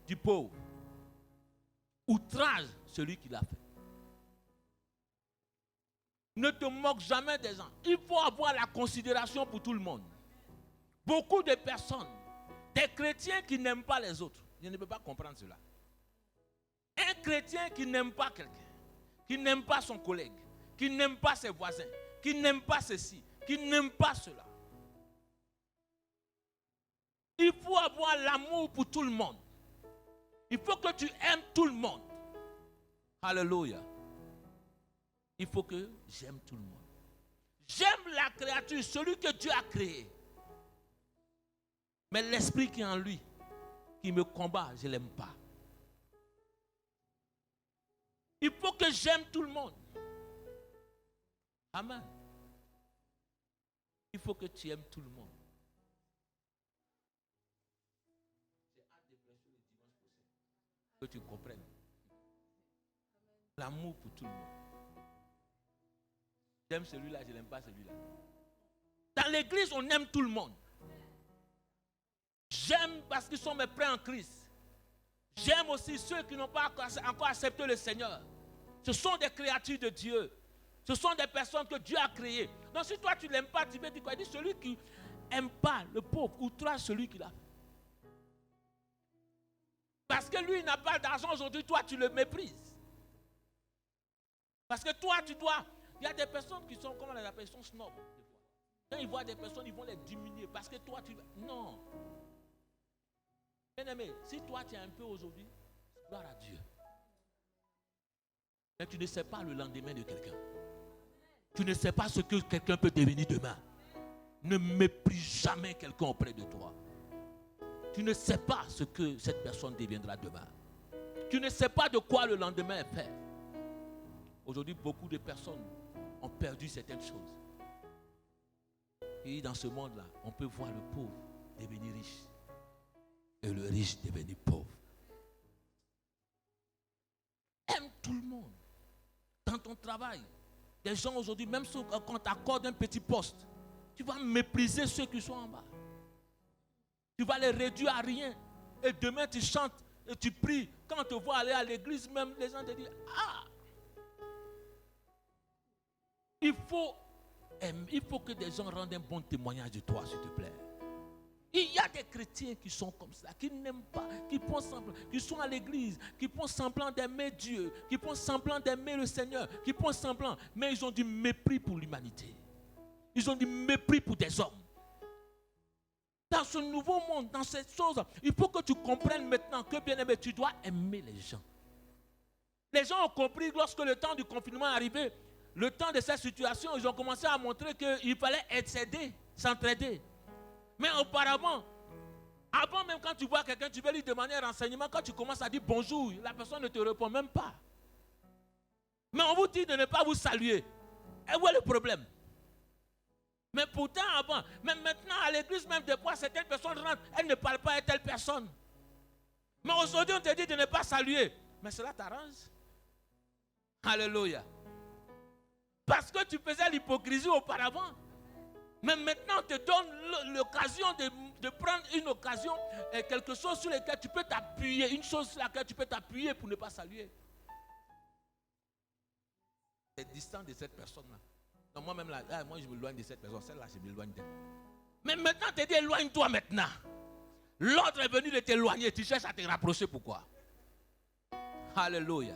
du pauvre outrage celui qui l'a fait. Ne te moque jamais des gens. Il faut avoir la considération pour tout le monde. Beaucoup de personnes, des chrétiens qui n'aiment pas les autres. Je ne peux pas comprendre cela. Un chrétien qui n'aime pas quelqu'un, qui n'aime pas son collègue, qui n'aime pas ses voisins, qui n'aime pas ceci, qui n'aime pas cela. Il faut avoir l'amour pour tout le monde. Il faut que tu aimes tout le monde. Alléluia. Il faut que j'aime tout le monde. J'aime la créature, celui que Dieu a créé. Mais l'esprit qui est en lui, qui me combat, je ne l'aime pas. Il faut que j'aime tout le monde. Amen. Il faut que tu aimes tout le monde. J'ai hâte de prêcher le dimanche prochain. Que tu comprennes. L'amour pour tout le monde. J'aime celui-là, je n'aime pas celui-là. Dans l'église, on aime tout le monde. J'aime parce qu'ils sont mes frères en Christ. J'aime aussi ceux qui n'ont pas encore accepté le Seigneur. Ce sont des créatures de Dieu. Ce sont des personnes que Dieu a créées. Donc si toi tu ne l'aimes pas, tu veux dire quoi? Il dit celui qui n'aime pas le pauvre outrage celui qui l'a fait. Parce que lui n'a pas d'argent aujourd'hui, toi tu le méprises. Parce que toi tu dois... Il y a des personnes qui sont, comment on les appelle, ils sont snobs. Quand ils voient des personnes, ils vont les diminuer. Parce que toi tu... Non. Bien-aimé, si toi tu es un peu aujourd'hui, gloire à Dieu. Mais tu ne sais pas le lendemain de quelqu'un. Tu ne sais pas ce que quelqu'un peut devenir demain. Ne méprise jamais quelqu'un auprès de toi. Tu ne sais pas ce que cette personne deviendra demain. Tu ne sais pas de quoi le lendemain est fait. Aujourd'hui, beaucoup de personnes ont perdu certaines choses. Et dans ce monde-là, on peut voir le pauvre devenir riche. Et le riche devenir pauvre. Aime tout le monde. Dans ton travail, des gens aujourd'hui, même quand on t'accorde un petit poste, tu vas mépriser ceux qui sont en bas. Tu vas les réduire à rien. Et demain, tu chantes et tu pries. Quand on te voit aller à l'église, même les gens te disent, ah! Il faut que des gens rendent un bon témoignage de toi, s'il te plaît. Il y a des chrétiens qui sont comme ça, qui n'aiment pas, qui font semblant, qui sont à l'église, qui font semblant d'aimer Dieu, qui font semblant d'aimer le Seigneur, qui font semblant, mais ils ont du mépris pour l'humanité. Ils ont du mépris pour des hommes. Dans ce nouveau monde, dans cette chose, il faut que tu comprennes maintenant que, bien aimé, tu dois aimer les gens. Les gens ont compris lorsque le temps du confinement est arrivé, le temps de cette situation, ils ont commencé à montrer qu'il fallait s'aider, s'entraider. Mais auparavant, avant même quand tu vois quelqu'un, tu veux lui demander un renseignement, quand tu commences à dire bonjour, la personne ne te répond même pas. Mais on vous dit de ne pas vous saluer. Et où est le problème? Mais pourtant avant, même maintenant à l'église même des fois, certaines personnes rentrent, elles ne parlent pas à telle personne. Mais aujourd'hui on te dit de ne pas saluer. Mais cela t'arrange. Alléluia. Parce que tu faisais l'hypocrisie auparavant. Mais maintenant on te donne l'occasion de prendre une occasion, quelque chose sur laquelle tu peux t'appuyer, une chose sur laquelle tu peux t'appuyer pour ne pas saluer. Tu es distant de cette personne-là. Donc moi-même là, moi je me éloigne de cette personne, celle-là je m'éloigne d'elle. Mais maintenant tu te dis éloigne-toi maintenant. L'autre est venu de t'éloigner, tu cherches à te rapprocher, pourquoi? Alléluia.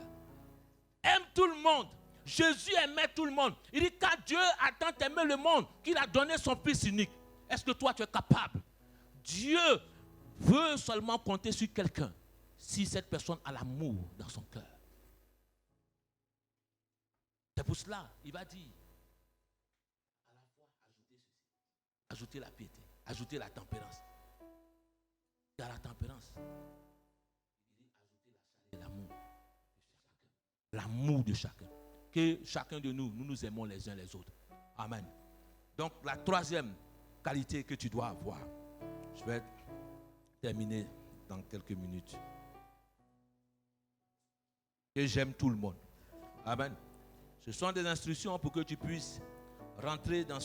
Aime tout le monde. Jésus aimait tout le monde. Il dit quand Dieu a tant aimé le monde qu'il a donné son Fils unique. Est-ce que toi tu es capable? Dieu veut seulement compter sur quelqu'un si cette personne a l'amour dans son cœur. C'est pour cela, il va dire à la fois ajouter ceci, ajouter la piété, ajouter la tempérance. Dans la tempérance, il dit ajouter la chaleur et l'amour de chacun. Que chacun de nous, nous aimons les uns les autres. Amen. Donc la troisième qualité que tu dois avoir, je vais terminer dans quelques minutes. Que j'aime tout le monde. Amen. Ce sont des instructions pour que tu puisses rentrer dans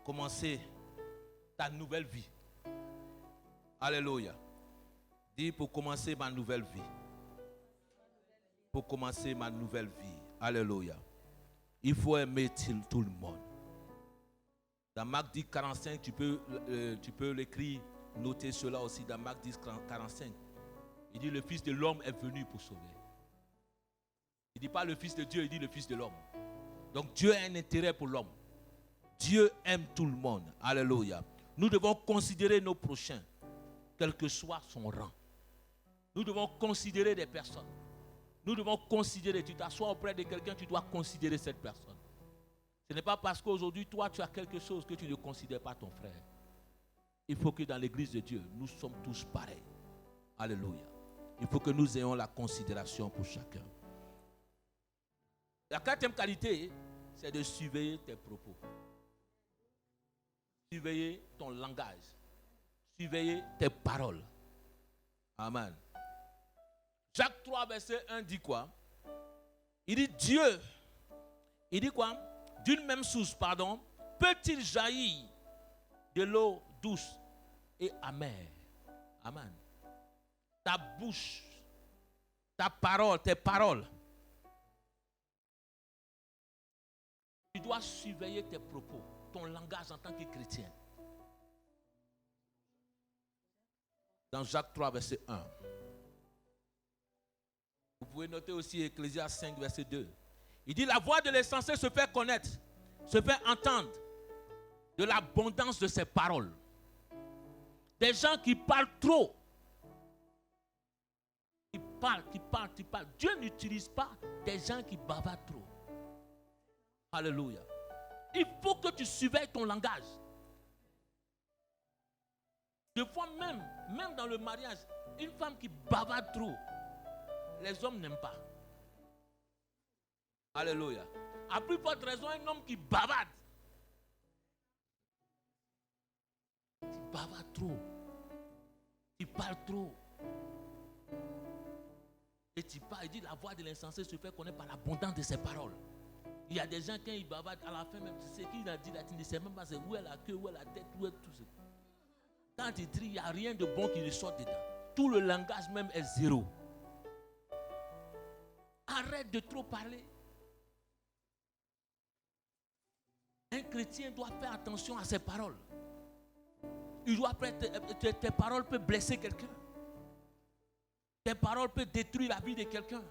commencer ta nouvelle vie. Alléluia. Dis pour commencer ma nouvelle vie. Pour commencer ma nouvelle vie. Alléluia. Il faut aimer tout le monde. Dans Marc 10, 45, tu peux l'écrire, noter cela aussi dans Marc 10, 45. Il dit le Fils de l'homme est venu pour sauver. Il ne dit pas le Fils de Dieu, il dit le Fils de l'homme. Donc Dieu a un intérêt pour l'homme. Dieu aime tout le monde. Alléluia. Nous devons considérer nos prochains, quel que soit son rang. Nous devons considérer des personnes. Nous devons considérer, tu t'assois auprès de quelqu'un, tu dois considérer cette personne. Ce n'est pas parce qu'aujourd'hui, toi, tu as quelque chose que tu ne considères pas ton frère. Il faut que dans l'église de Dieu, nous sommes tous pareils. Alléluia. Il faut que nous ayons la considération pour chacun. La quatrième qualité, c'est de surveiller tes propos. Surveiller ton langage. Surveiller tes paroles. Amen. Jacques 3, verset 1 dit quoi? Il dit Dieu. Il dit quoi? D'une même source, peut-il jaillir de l'eau douce et amère? Amen. Ta bouche, ta parole, tes paroles. Tu dois surveiller tes propos, ton langage en tant que chrétien. Dans Jacques 3, verset 1. Vous pouvez noter aussi Ecclésiaste 5, verset 2. Il dit la voix de l'insensé se fait connaître, se fait entendre de l'abondance de ses paroles. Des gens qui parlent trop. Qui parlent. Dieu n'utilise pas des gens qui bavardent trop. Alléluia. Il faut que tu surveilles ton langage. Des fois même dans le mariage, une femme qui bavarde trop, les hommes n'aiment pas. Alléluia. À plus forte raison, un homme qui bavarde. Tu bavardes trop. Tu parles trop. Et tu parles, il dit la voix de l'insensé se fait connaître par l'abondance de ses paroles. Il y a des gens, quand ils bavardent, à la fin même, c'est ce qu'il a dit là, tu ne sais même pas où est la queue, où est la tête, où est tout ça. Quand il dit, il n'y a rien de bon qui ressort dedans. Tout le langage même est zéro. Arrête de trop parler. Un chrétien doit faire attention à ses paroles. Tes paroles peuvent blesser quelqu'un. Tes paroles peuvent détruire la vie de quelqu'un.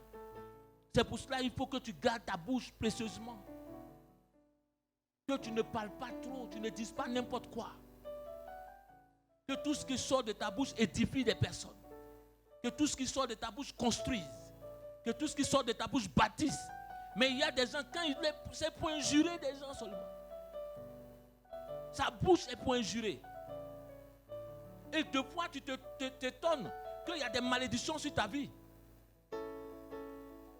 C'est pour cela qu'il faut que tu gardes ta bouche précieusement. Que tu ne parles pas trop, tu ne dises pas n'importe quoi. Que tout ce qui sort de ta bouche édifie des personnes. Que tout ce qui sort de ta bouche construise. Que tout ce qui sort de ta bouche bâtisse. Mais il y a des gens, quand c'est pour injurer des gens seulement. Sa bouche est pour injurer. Et de fois, tu t'étonnes qu'il y a des malédictions sur ta vie.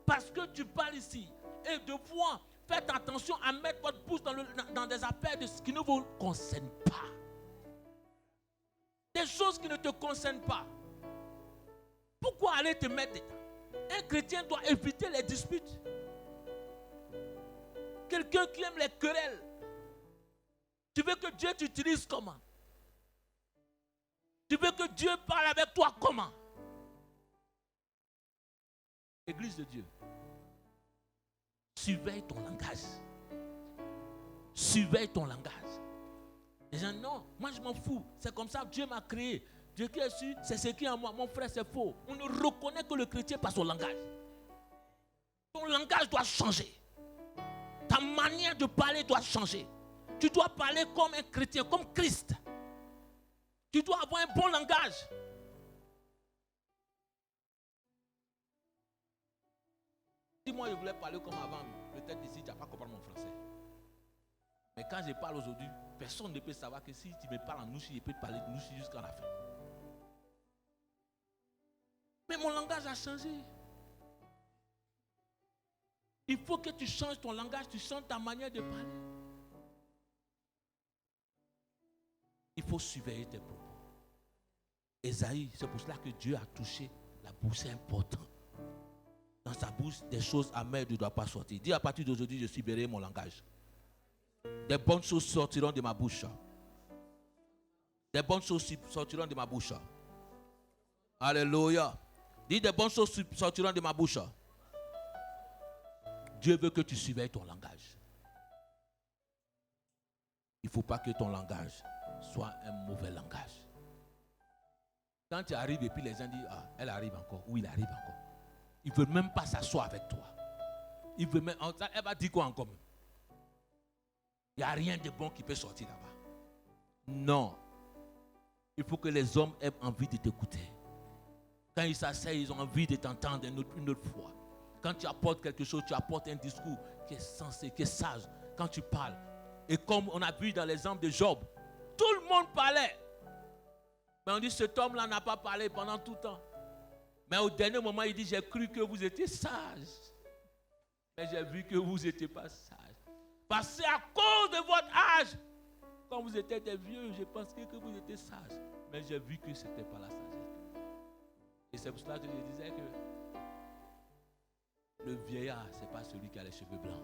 Parce que tu parles ici. Et de fois, faites attention à mettre votre bouche dans des affaires qui ne vous concernent pas. Des choses qui ne te concernent pas. Pourquoi aller te mettre dedans? Un chrétien doit éviter les disputes. Quelqu'un qui aime les querelles. Tu veux que Dieu t'utilise comment? Tu veux que Dieu parle avec toi comment? Église de Dieu, surveille ton langage. Surveille ton langage. Les gens, non, moi je m'en fous. C'est comme ça que Dieu m'a créé. Dieu qui est sûr, c'est ce qui est en moi. Mon frère, c'est faux. On ne reconnaît que le chrétien par son langage. Ton langage doit changer. Ta manière de parler doit changer. Tu dois parler comme un chrétien, comme Christ. Tu dois avoir un bon langage. Si moi je voulais parler comme avant, peut-être ici tu n'as pas compris mon français. Mais quand je parle aujourd'hui, personne ne peut savoir que si tu me parles en nouchi, je peux te parler de nouchi jusqu'à la fin. Mais mon langage a changé. Il faut que tu changes ton langage, tu changes ta manière de parler. Il faut surveiller tes propos. Esaïe, c'est pour cela que Dieu a touché la bouche, c'est important. Dans sa bouche, des choses amères ne doivent pas sortir. Dis à partir d'aujourd'hui, je surveillerai mon langage. Des bonnes choses sortiront de ma bouche. Des bonnes choses sortiront de ma bouche. Alléluia. Dis des bonnes choses sortiront de ma bouche. Dieu veut que tu surveilles ton langage. Il ne faut pas que ton langage soit un mauvais langage. Quand tu arrives et puis les gens disent, ah, elle arrive encore, ou il arrive encore. Il ne veut même pas s'asseoir avec toi. Il veut même, elle va dire quoi encore même? Il n'y a rien de bon qui peut sortir là-bas. Non. Il faut que les hommes aient envie de t'écouter. Quand ils s'asseyent, ils ont envie de t'entendre une autre fois. Quand tu apportes quelque chose, tu apportes un discours qui est sensé, qui est sage. Quand tu parles. Et comme on a vu dans l'exemple de Job, tout le monde parlait. Mais on dit, cet homme-là n'a pas parlé pendant tout le temps. Mais au dernier moment, il dit, j'ai cru que vous étiez sage. Mais j'ai vu que vous n'étiez pas sage. Parce que à cause de votre âge, quand vous étiez des vieux, je pensais que vous étiez sage. Mais j'ai vu que ce n'était pas la sagesse. Et c'est pour cela que je disais que le vieillard, ce n'est pas celui qui a les cheveux blancs.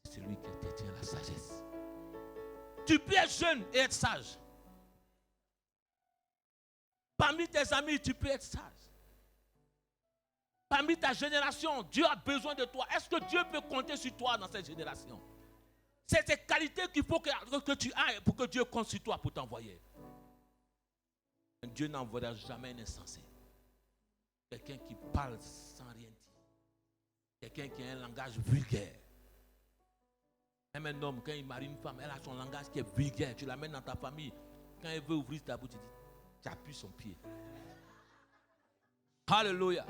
C'est celui qui détient la sagesse. Tu peux être jeune et être sage. Parmi tes amis, tu peux être sage. Parmi ta génération, Dieu a besoin de toi. Est-ce que Dieu peut compter sur toi dans cette génération? C'est ces qualités qu'il faut que tu aies pour que Dieu compte sur toi pour t'envoyer. Dieu n'enverra jamais un insensé. Quelqu'un qui parle sans rien dire. Quelqu'un qui a un langage vulgaire. Même un homme, quand il marie une femme, elle a son langage qui est vulgaire. Tu l'amènes dans ta famille. Quand elle veut ouvrir ta bouche, tu dis, tu appuies son pied. Alléluia.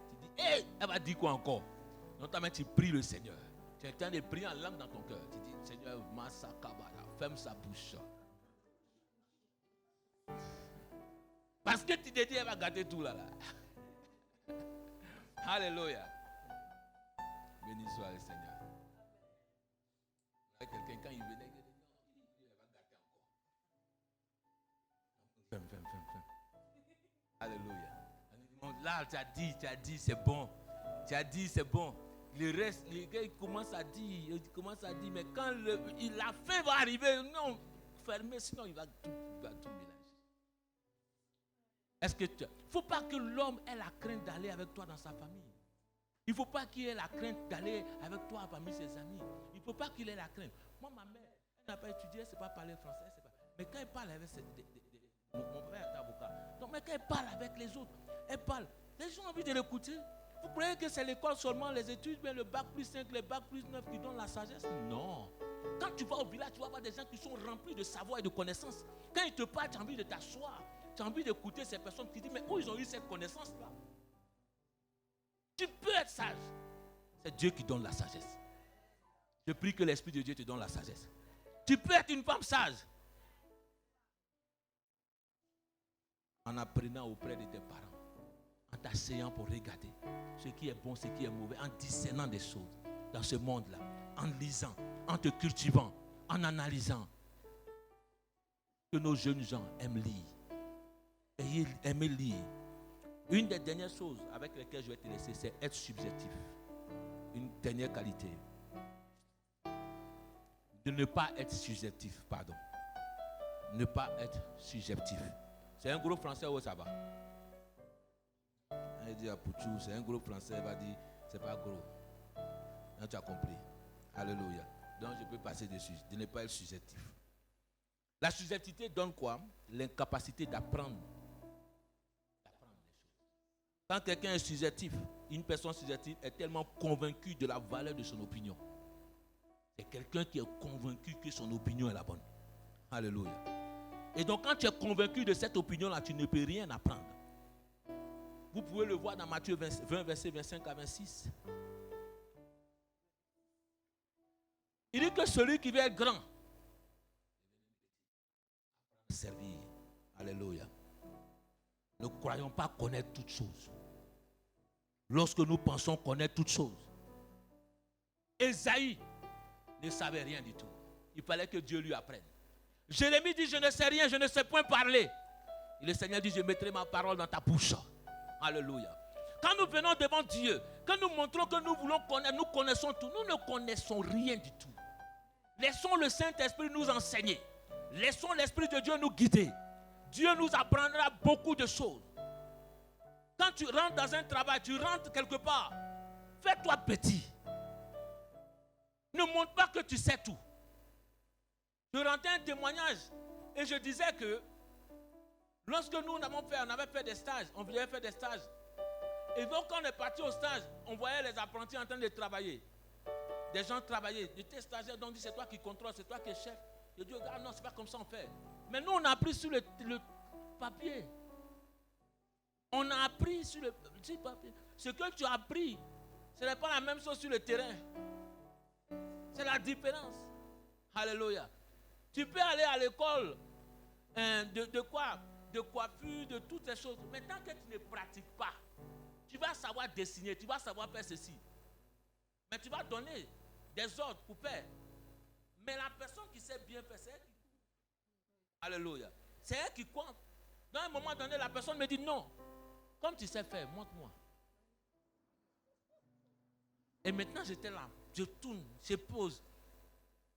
Tu dis, hé, elle va dire quoi encore? Notamment, tu pries le Seigneur. Tu es en train de prier en langue dans ton cœur. Tu dis, Seigneur, ferme sa bouche. Parce que tu te dis, elle va gâter tout là. Alléluia. Béni soit le Seigneur. Quelqu'un, quand il venait, il dit, non, elle va gâter encore. Ferme. Alléluia. Là, tu as dit, c'est bon. Tu as dit, c'est bon. Le reste, les gars, ils commencent à dire, mais quand la fin va arriver, non, fermez, sinon il va tout mélanger. Est-ce que il ne faut pas que l'homme ait la crainte d'aller avec toi dans sa famille. Il ne faut pas qu'il ait la crainte d'aller avec toi parmi ses amis. Il ne faut pas qu'il ait la crainte. Moi, ma mère, elle n'a pas étudié, elle ne sait pas parler français. Mais quand elle parle avec mon père est avocat. Donc, mais quand elle parle avec les autres, elle parle. Les gens ont envie de l'écouter. Vous croyez que c'est l'école seulement, les études, mais le bac plus 5, le bac plus 9 qui donnent la sagesse? Non. Quand tu vas au village, tu vas voir des gens qui sont remplis de savoir et de connaissances. Quand ils te parlent, tu as envie de t'asseoir. Tu as envie d'écouter ces personnes qui disent, mais où ils ont eu cette connaissance-là? Tu peux être sage. C'est Dieu qui donne la sagesse. Je prie que l'Esprit de Dieu te donne la sagesse. Tu peux être une femme sage. En apprenant auprès de tes parents. En t'asseyant pour regarder ce qui est bon, ce qui est mauvais. En discernant des choses dans ce monde-là. En lisant, en te cultivant, en analysant. Que nos jeunes gens aiment lire. Aimez lire. Une des dernières choses avec lesquelles je vais te laisser, c'est être subjectif. Une dernière qualité. De ne pas être subjectif, pardon. Ne pas être subjectif. C'est un groupe français où ça va. Il dit à Pouchou, c'est un groupe français, il va dire, c'est pas gros. Donc tu as compris. Alléluia. Donc je peux passer dessus, de ne pas être subjectif. La subjectivité donne quoi? L'incapacité d'apprendre. Quand quelqu'un est subjectif, une personne subjective est tellement convaincue de la valeur de son opinion. C'est quelqu'un qui est convaincu que son opinion est la bonne. Alléluia. Et donc quand tu es convaincu de cette opinion-là, tu ne peux rien apprendre. Vous pouvez le voir dans Matthieu 20, versets 25 à 26. Il dit que celui qui veut être grand, servir. Alléluia. Ne croyons pas connaître toutes choses. Lorsque nous pensons connaître toutes choses, Ésaïe ne savait rien du tout. Il fallait que Dieu lui apprenne. Jérémie dit, je ne sais rien, je ne sais point parler. Et le Seigneur dit, je mettrai ma parole dans ta bouche. Alléluia. Quand nous venons devant Dieu, quand nous montrons que nous voulons connaître, nous connaissons tout. Nous ne connaissons rien du tout. Laissons le Saint-Esprit nous enseigner. Laissons l'Esprit de Dieu nous guider. Dieu nous apprendra beaucoup de choses. Quand tu rentres dans un travail, tu rentres quelque part, fais-toi petit. Ne montre pas que tu sais tout. Je rendais un témoignage et je disais que lorsque nous on avait fait des stages, on voulait faire des stages. Et donc quand on est parti au stage, on voyait les apprentis en train de travailler. Des gens travaillaient, ils étaient stagiaires, donc on dit c'est toi qui contrôle, c'est toi qui es chef. Je dis, ah non, c'est pas comme ça on fait. Mais nous on a appris sur le papier. On a appris sur le papier. Ce que tu as appris, ce n'est pas la même chose sur le terrain. C'est la différence. Alléluia. Tu peux aller à l'école de quoi? De coiffure, de toutes ces choses. Mais tant que tu ne pratiques pas, tu vas savoir dessiner, tu vas savoir faire ceci. Mais tu vas donner des ordres pour faire. Mais la personne qui sait bien faire, c'est elle qui compte. Alléluia. C'est elle qui compte. Dans un moment donné, la personne me dit non. Comme tu sais faire, montre-moi. Et maintenant, j'étais là. Je tourne, je pose.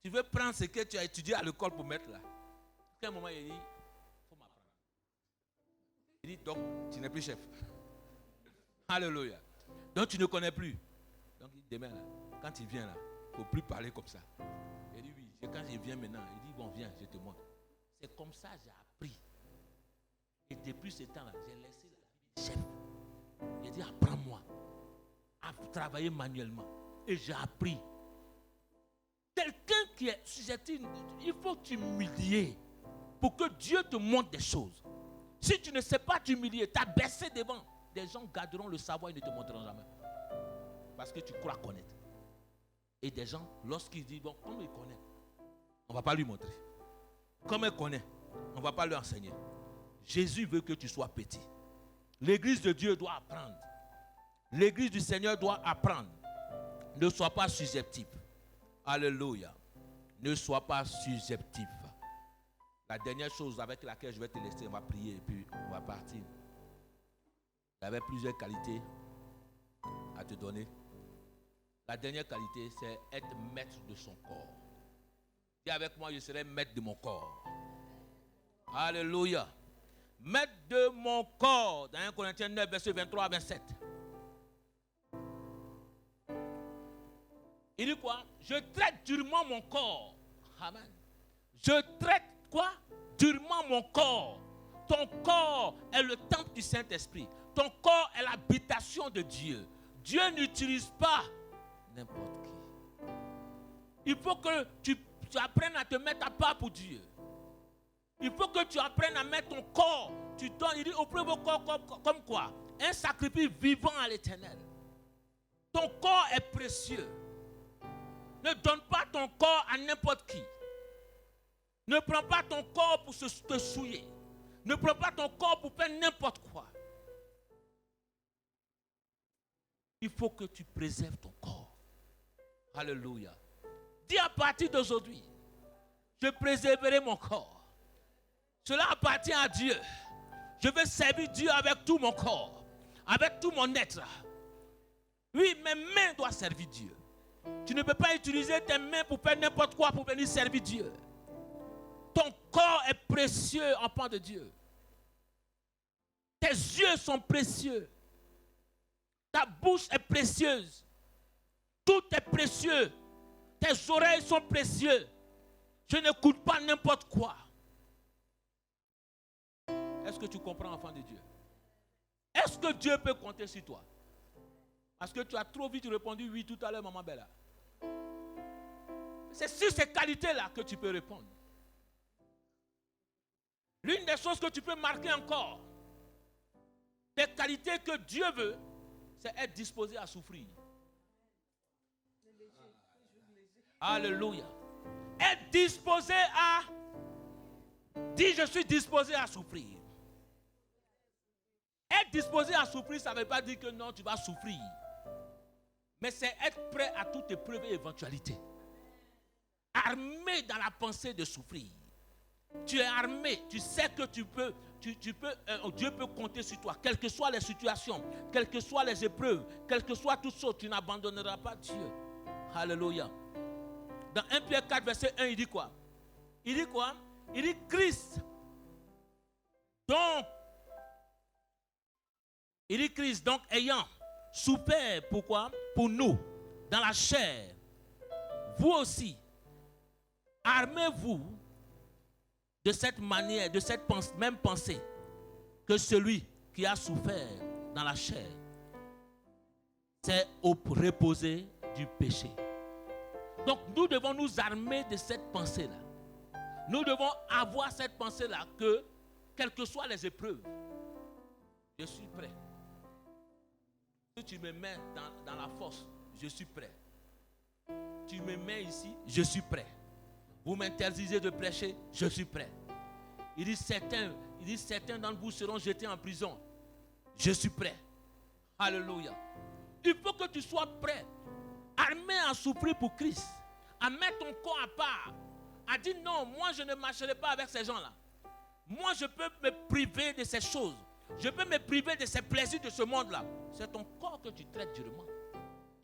Tu veux prendre ce que tu as étudié à l'école pour mettre là. À un moment, il dit, il faut m'apprendre. Il dit, donc, tu n'es plus chef. Alléluia. Donc, tu ne connais plus. Donc, demain, là, quand il vient là, il ne faut plus parler comme ça. Il dit, oui, quand il vient maintenant, il dit, bon, viens, je te montre. C'est comme ça que j'ai appris. Et depuis ce temps-là, j'ai laissé la vie de chef. Il dit, apprends-moi à travailler manuellement. Et j'ai appris. Quelqu'un qui est susceptible, il faut t'humilier pour que Dieu te montre des choses. Si tu ne sais pas t'humilier, t'abaisser devant, des gens garderont le savoir et ne te montreront jamais. Parce que tu crois connaître. Et des gens, lorsqu'ils disent, bon, comme il connaît, on ne va pas lui montrer. Comme il connaît, on ne va pas lui enseigner. Jésus veut que tu sois petit. L'église de Dieu doit apprendre. L'église du Seigneur doit apprendre. Ne sois pas susceptible. Alléluia. Ne sois pas susceptible. La dernière chose avec laquelle je vais te laisser, on va prier et puis on va partir. Il y avait plusieurs qualités à te donner. La dernière qualité, c'est être maître de son corps. Dis avec moi, je serai maître de mon corps. Alléluia. Maître de mon corps. Dans 1 Corinthiens 9, verset 23 à 27. Il dit quoi? Je traite durement mon corps. Amen. Je traite quoi? Durement mon corps. Ton corps est le temple du Saint-Esprit. Ton corps est l'habitation de Dieu. Dieu n'utilise pas n'importe qui. Il faut que tu tu apprennes à te mettre à part pour Dieu. Il faut que tu apprennes à mettre ton corps. Tu donnes, il dit, offrez vos corps comme quoi? Un sacrifice vivant à l'Éternel. Ton corps est précieux. Ne donne pas ton corps à n'importe qui. Ne prends pas ton corps pour te souiller. Ne prends pas ton corps pour faire n'importe quoi. Il faut que tu préserves ton corps. Alléluia. Dis à partir d'aujourd'hui, je préserverai mon corps. Cela appartient à Dieu. Je vais servir Dieu avec tout mon corps, avec tout mon être. Oui, mes mains doivent servir Dieu. Tu ne peux pas utiliser tes mains pour faire n'importe quoi pour venir servir Dieu. Ton corps est précieux, enfant de Dieu. Tes yeux sont précieux. Ta bouche est précieuse. Tout est précieux. Tes oreilles sont précieuses. Je n'écoute pas n'importe quoi. Est-ce que tu comprends, enfant de Dieu? Est-ce que Dieu peut compter sur toi? Parce que tu as trop vite répondu oui tout à l'heure, maman Bella. C'est sur ces qualités-là que tu peux répondre. L'une des choses que tu peux marquer encore, des qualités que Dieu veut, c'est être disposé à souffrir. Alléluia. Être disposé à... Dis, je suis disposé à souffrir. Être disposé à souffrir, ça ne veut pas dire que non, tu vas souffrir. Mais c'est être prêt à toute épreuve et éventualité. Armé dans la pensée de souffrir. Tu es armé, tu sais que Dieu peut compter sur toi, quelles que soient les situations, quelles que soient les épreuves, quelles que soient toutes choses, tu n'abandonneras pas Dieu. Alléluia. Dans 1 Pierre 4, verset 1, il dit quoi? Il dit quoi? Il dit Christ. Donc, ayant souffert, pourquoi? Pour nous, dans la chair, vous aussi, armez-vous de cette manière, de cette même pensée que celui qui a souffert dans la chair s'est reposé du péché. Donc nous devons nous armer de cette pensée-là. Nous devons avoir cette pensée-là que, quelles que soient les épreuves, je suis prêt. Si tu me mets dans la fosse, je suis prêt. Tu me mets ici, je suis prêt. Vous m'interdisez de prêcher, je suis prêt. Il dit certains d'entre vous seront jetés en prison. Je suis prêt. Alléluia. Il faut que tu sois prêt, armé à souffrir pour Christ, à mettre ton corps à part, à dire non, moi je ne marcherai pas avec ces gens-là. Moi je peux me priver de ces choses. Je peux me priver de ces plaisirs de ce monde-là. C'est ton corps que tu traites durement.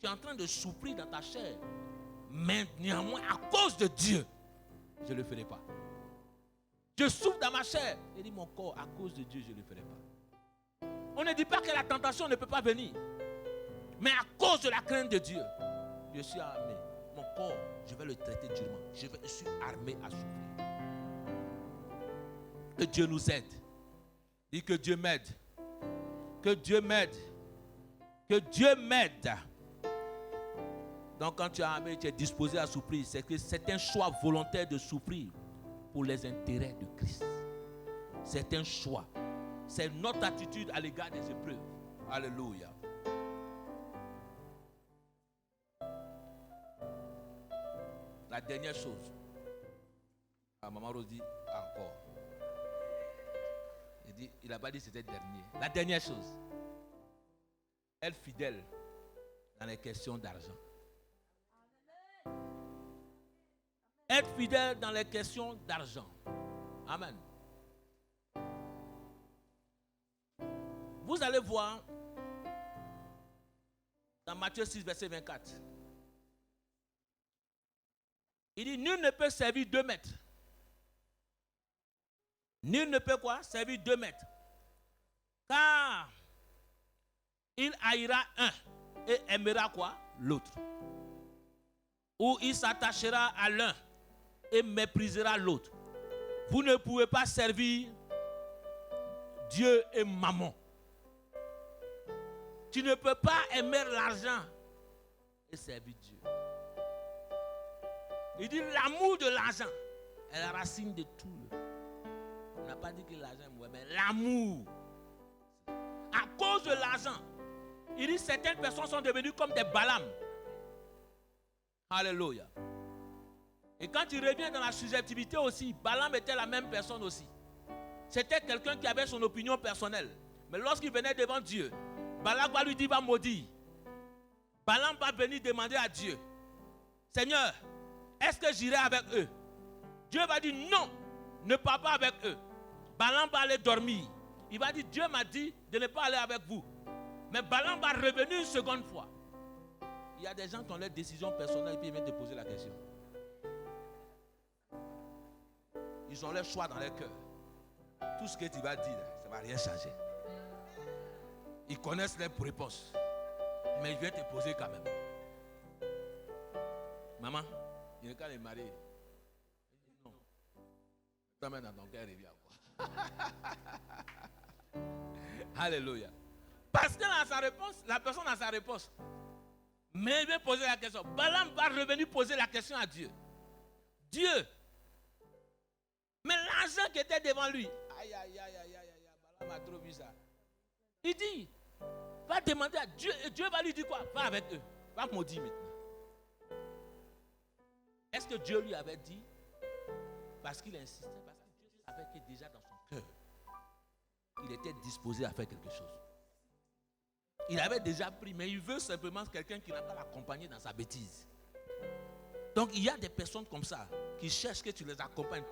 Tu es en train de souffrir dans ta chair. Mais néanmoins, à cause de Dieu, je ne le ferai pas. Je souffre dans ma chair. Il dit mon corps, à cause de Dieu, je ne le ferai pas. On ne dit pas que la tentation ne peut pas venir. Mais à cause de la crainte de Dieu, je suis armé. Mon corps, je vais le traiter durement. Je suis armé à souffrir. Que Dieu nous aide. Dis que Dieu m'aide. Que Dieu m'aide. Que Dieu m'aide. Donc quand tu es armé, tu es disposé à souffrir. C'est que c'est un choix volontaire de souffrir pour les intérêts de Christ. C'est un choix. C'est notre attitude à l'égard des épreuves. Alléluia. La dernière chose. Maman Rose dit encore. Il n'a pas dit que c'était le dernier. La dernière chose. Être fidèle dans les questions d'argent. Être fidèle dans les questions d'argent. Amen. Vous allez voir dans Matthieu 6, verset 24. Il dit, nul ne peut servir 2 maîtres. Nul ne peut quoi? Servir 2 maîtres. Car il haïra un et aimera quoi? L'autre. Ou il s'attachera à l'un et méprisera l'autre. Vous ne pouvez pas servir Dieu et maman. Tu ne peux pas aimer l'argent et servir Dieu. Il dit l'amour de l'argent est la racine de tout. On n'a pas dit que l'argent est mauvais, mais l'amour. À cause de l'argent, il dit certaines personnes sont devenues comme des Balaam. Alléluia. Et quand il revient dans la susceptibilité aussi, Balaam était la même personne aussi. C'était quelqu'un qui avait son opinion personnelle. Mais lorsqu'il venait devant Dieu, Balaam va lui dire, va maudire. Balaam va venir demander à Dieu, Seigneur, est-ce que j'irai avec eux? Dieu va dire non, ne pars pas avec eux. Balaam va aller dormir. Il va dire, Dieu m'a dit de ne pas aller avec vous. Mais Balaam va revenir une seconde fois. Il y a des gens qui ont leurs décisions personnelles et puis ils viennent te poser la question. Ils ont leur choix dans leur cœur. Tout ce que tu vas dire, ça ne va rien changer. Ils connaissent leurs réponses. Mais ils viennent te poser quand même. Maman, il est quand les mariés. Non. T'amènes dans ton cœur et viens. Alléluia. Parce que dans sa réponse, la personne a sa réponse. Mais il vient poser la question. Balaam va revenir poser la question à Dieu. Dieu. Mais l'argent qui était devant lui. Aïe, aïe, aïe, aïe, aïe, Balaam a trop vu ça. Il dit, va demander à Dieu. Et Dieu va lui dire quoi? Va avec eux. Va maudire maintenant. Est-ce que Dieu lui avait dit? Parce qu'il insistait. Parce que Dieu savait que déjà dans son cœur, il était disposé à faire quelque chose. Il avait déjà pris, mais il veut simplement quelqu'un qui n'a pas l'accompagné dans sa bêtise. Donc il y a des personnes comme ça qui cherchent que tu les accompagnes.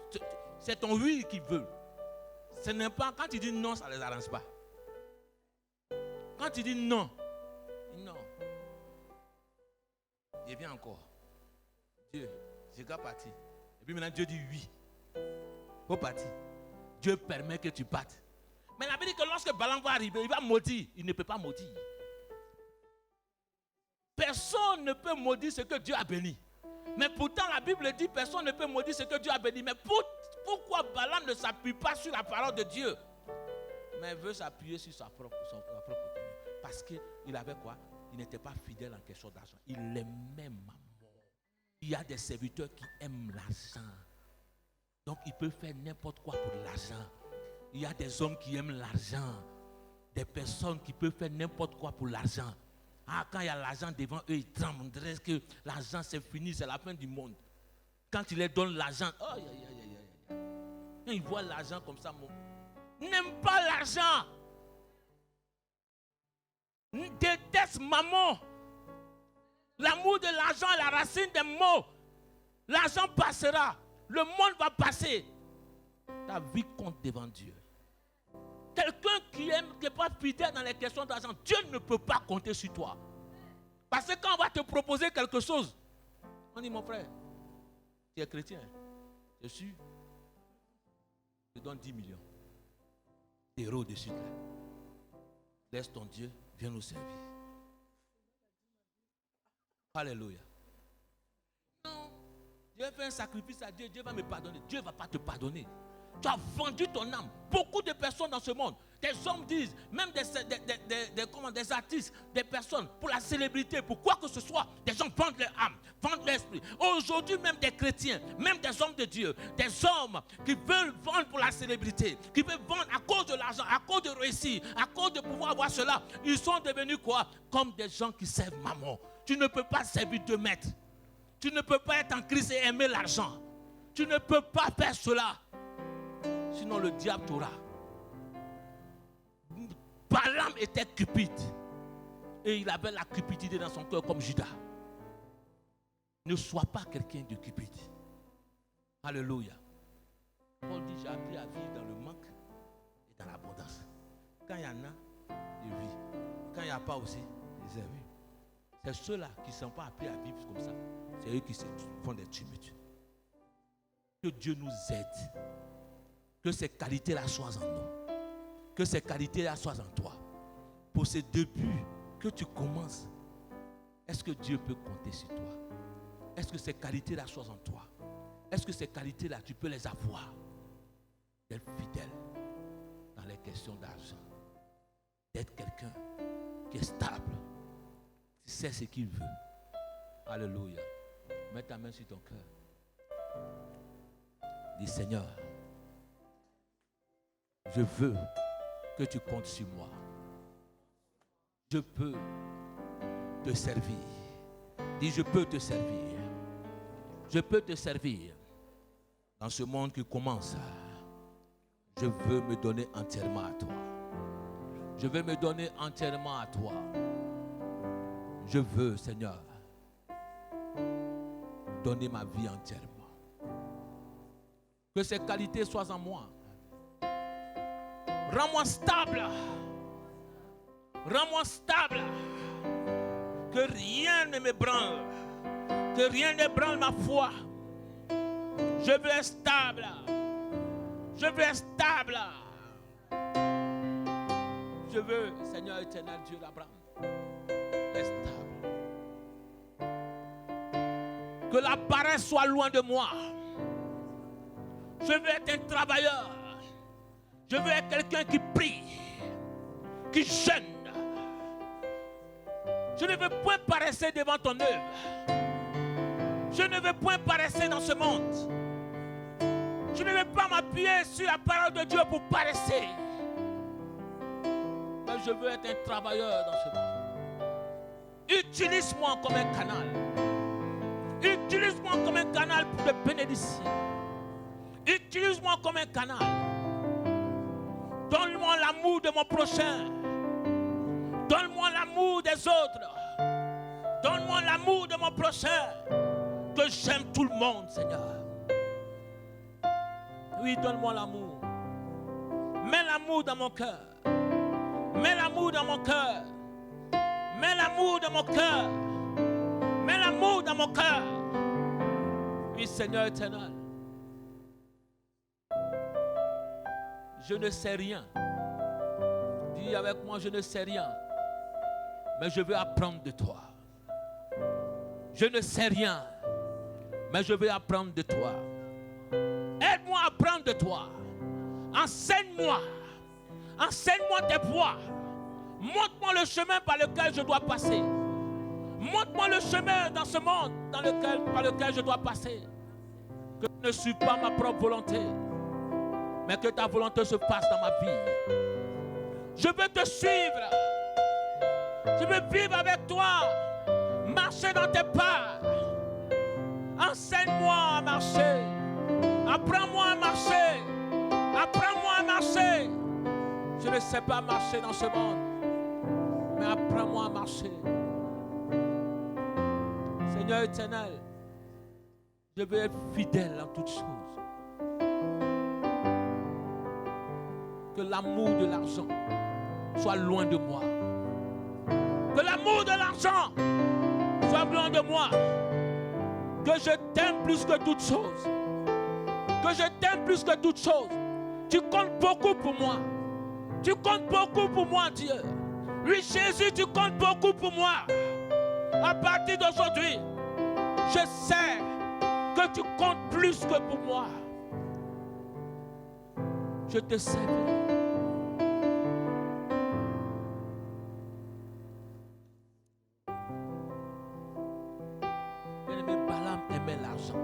C'est ton oui qu'ils veulent. Ce n'est pas quand tu dis non, ça ne les arrange pas. Quand tu dis non, non. Il vient encore. Dieu, je dois partir. Et puis maintenant Dieu dit oui. Faut partir. Dieu permet que tu partes. Mais la Bible dit que lorsque Balaam va arriver, il va maudire. Il ne peut pas maudire. Personne ne peut maudire ce que Dieu a béni. Mais pourtant la Bible dit personne ne peut maudire ce que Dieu a béni. Mais pourquoi Balaam ne s'appuie pas sur la parole de Dieu? Mais il veut s'appuyer sur sa propre opinion. Parce qu'il avait quoi? Il n'était pas fidèle en question d'argent. Il aimait maman. Il y a des serviteurs qui aiment l'argent. Donc ils peuvent faire n'importe quoi pour l'argent. Il y a des hommes qui aiment l'argent. Des personnes qui peuvent faire n'importe quoi pour l'argent. Ah, quand il y a l'argent devant eux, ils tremblent. On dirait que l'argent c'est fini, c'est la fin du monde. Quand ils leur donnent l'argent, oh, quand ils voient l'argent comme ça, n'aime pas l'argent. Déteste maman. L'amour de l'argent est la racine des maux. L'argent passera. Le monde va passer. Ta vie compte devant Dieu. Quelqu'un qui n'est pas fidèle dans les questions d'argent, Dieu ne peut pas compter sur toi. Parce que quand on va te proposer quelque chose, on dit mon frère, tu es chrétien, je suis, je te donne 10 millions d'euros de suite. Laisse ton Dieu, viens nous servir. Alléluia. Non, Dieu fait un sacrifice à Dieu, Dieu va me pardonner. Dieu ne va pas te pardonner. Tu as vendu ton âme. Beaucoup de personnes dans ce monde, des hommes disent, même des artistes, des personnes, pour la célébrité, pour quoi que ce soit, des gens vendent leur âme, vendent l'esprit. Aujourd'hui, même des chrétiens, même des hommes de Dieu, des hommes qui veulent vendre pour la célébrité, qui veulent vendre à cause de l'argent, à cause de réussir, à cause de pouvoir avoir cela, ils sont devenus quoi? Comme des gens qui servent maman. Tu ne peux pas servir deux maîtres. Tu ne peux pas être en Christ et aimer l'argent. Tu ne peux pas faire cela. Sinon le diable t'aura. Balaam était cupide. Et il avait la cupidité dans son cœur comme Judas. Ne sois pas quelqu'un de cupide. Alléluia. Paul dit, j'ai appris à vivre dans le manque et dans l'abondance. Quand il y en a, je vis. Quand il n'y a pas aussi, je vis. C'est ceux-là qui ne sont pas appris à vivre comme ça. C'est eux qui se font des tumultes. Que Dieu nous aide. Que ces qualités-là soient en nous. Que ces qualités-là soient en toi. Pour ces débuts que tu commences, est-ce que Dieu peut compter sur toi? Est-ce que ces qualités-là soient en toi? Est-ce que ces qualités-là, tu peux les avoir? D'être fidèle dans les questions d'argent. D'être quelqu'un qui est stable. Qui sait ce qu'il veut. Alléluia. Mets ta main sur ton cœur. Dis Seigneur, je veux que tu comptes sur moi. Je peux te servir. Dis, je peux te servir. Je peux te servir. Dans ce monde qui commence, je veux me donner entièrement à toi. Je veux me donner entièrement à toi. Je veux, Seigneur, donner ma vie entièrement. Que ces qualités soient en moi. Rends-moi stable. Rends-moi stable. Que rien ne m'ébranle. Que rien n'ébranle ma foi. Je veux être stable. Je veux être stable. Je veux, Seigneur éternel, Dieu d'Abraham, être stable. Que la paresse soit loin de moi. Je veux être un travailleur. Je veux être quelqu'un qui prie, qui jeûne. Je ne veux point paresser devant ton œuvre. Je ne veux point paresser dans ce monde. Je ne veux pas m'appuyer sur la parole de Dieu pour paresser. Mais je veux être un travailleur dans ce monde. Utilise-moi comme un canal. Utilise-moi comme un canal pour de bénédiction. Utilise-moi comme un canal. Donne-moi l'amour de mon prochain. Donne-moi l'amour des autres. Donne-moi l'amour de mon prochain. Que j'aime tout le monde, Seigneur. Oui, donne-moi l'amour. Mets l'amour dans mon cœur. Mets l'amour dans mon cœur. Mets l'amour dans mon cœur. Mets l'amour dans mon cœur. Oui, Seigneur éternel. Je ne sais rien. Dis avec moi, je ne sais rien. Mais je veux apprendre de toi. Je ne sais rien. Mais je veux apprendre de toi. Aide-moi à apprendre de toi. Enseigne-moi. Enseigne-moi tes voies. Montre-moi le chemin par lequel je dois passer. Montre-moi le chemin dans ce monde par lequel je dois passer. Que je ne suis pas ma propre volonté, mais que ta volonté se passe dans ma vie. Je veux te suivre. Je veux vivre avec toi. Marcher dans tes pas. Enseigne-moi à marcher. Apprends-moi à marcher. Apprends-moi à marcher. Je ne sais pas marcher dans ce monde, mais apprends-moi à marcher. Seigneur éternel, je veux être fidèle en toutes choses. Que l'amour de l'argent soit loin de moi. Que l'amour de l'argent soit loin de moi. Que je t'aime plus que toutes choses. Que je t'aime plus que toutes choses. Tu comptes beaucoup pour moi. Tu comptes beaucoup pour moi, Dieu. Oui, Jésus, tu comptes beaucoup pour moi. À partir d'aujourd'hui, je sais que tu comptes plus que pour moi. Je te servirai. Bien-aimé, Balaam aimait l'argent.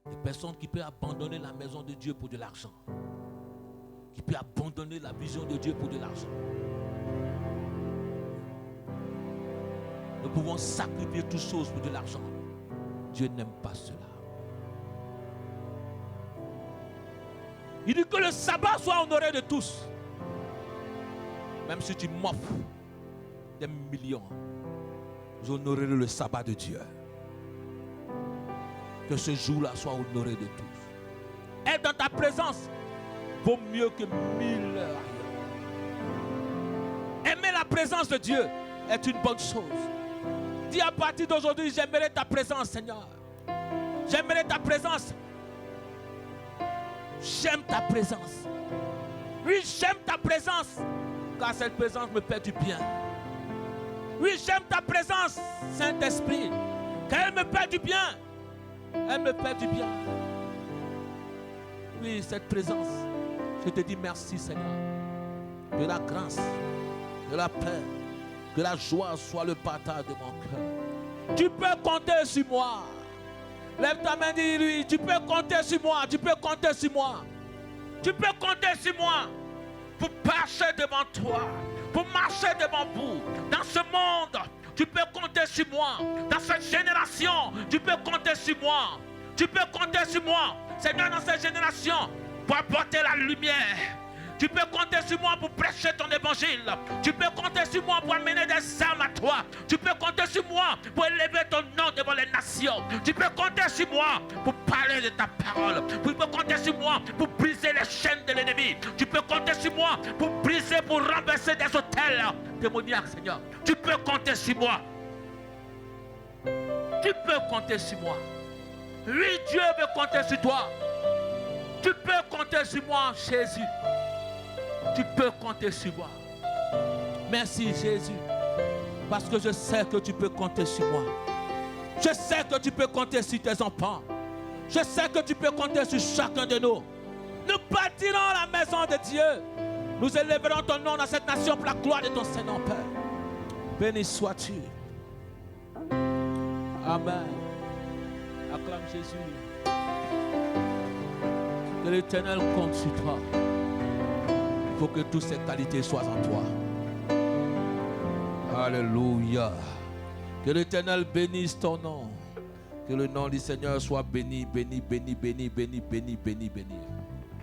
Des personnes qui peuvent abandonner la maison de Dieu pour de l'argent. Qui peut abandonner la vision de Dieu pour de l'argent. Nous pouvons sacrifier toutes choses pour de l'argent. Dieu n'aime pas cela. Il dit que le sabbat soit honoré de tous. Même si tu m'offres des millions, j'honorerai le sabbat de Dieu. Que ce jour-là soit honoré de tous. Être dans ta présence vaut mieux que 1000 ailleurs. Aimer la présence de Dieu est une bonne chose. Dis à partir d'aujourd'hui, j'aimerai ta présence, Seigneur. J'aimerai ta présence. J'aime ta présence. Oui, j'aime ta présence. Car cette présence me fait du bien. Oui, j'aime ta présence, Saint-Esprit. Car elle me fait du bien. Elle me fait du bien. Oui, cette présence. Je te dis merci, Seigneur. Que la grâce, que la paix, que la joie soit le partage de mon cœur. Tu peux compter sur moi. Lève ta main, dis-lui, tu peux compter sur moi, tu peux compter sur moi. Tu peux compter sur moi pour passer devant toi, pour marcher devant vous. Dans ce monde, tu peux compter sur moi. Dans cette génération, tu peux compter sur moi. Tu peux compter sur moi. Seigneur, dans cette génération, pour apporter la lumière. Tu peux compter sur moi pour prêcher ton évangile. Tu peux compter sur moi pour amener des âmes à toi. Tu peux compter sur moi pour élever ton nom devant les nations. Tu peux compter sur moi pour parler de ta parole. Tu peux compter sur moi pour briser les chaînes de l'ennemi. Tu peux compter sur moi pour briser, pour renverser des hôtels démoniaques, Seigneur. Tu peux compter sur moi. Tu peux compter sur moi. Oui, Dieu veut compter sur toi. Tu peux compter sur moi, Jésus. Tu peux compter sur moi. Merci Jésus. Parce que je sais que tu peux compter sur moi. Je sais que tu peux compter sur tes enfants. Je sais que tu peux compter sur chacun de nous. Nous bâtirons la maison de Dieu. Nous élèverons ton nom dans cette nation pour la gloire de ton Saint-Nom, Père. Béni sois-tu. Amen. Acclame Jésus. Que l'Éternel compte sur toi. Il faut que toutes ces qualités soient en toi. Alléluia. Que l'Éternel bénisse ton nom. Que le nom du Seigneur soit béni, béni, béni, béni, béni, béni, béni, béni.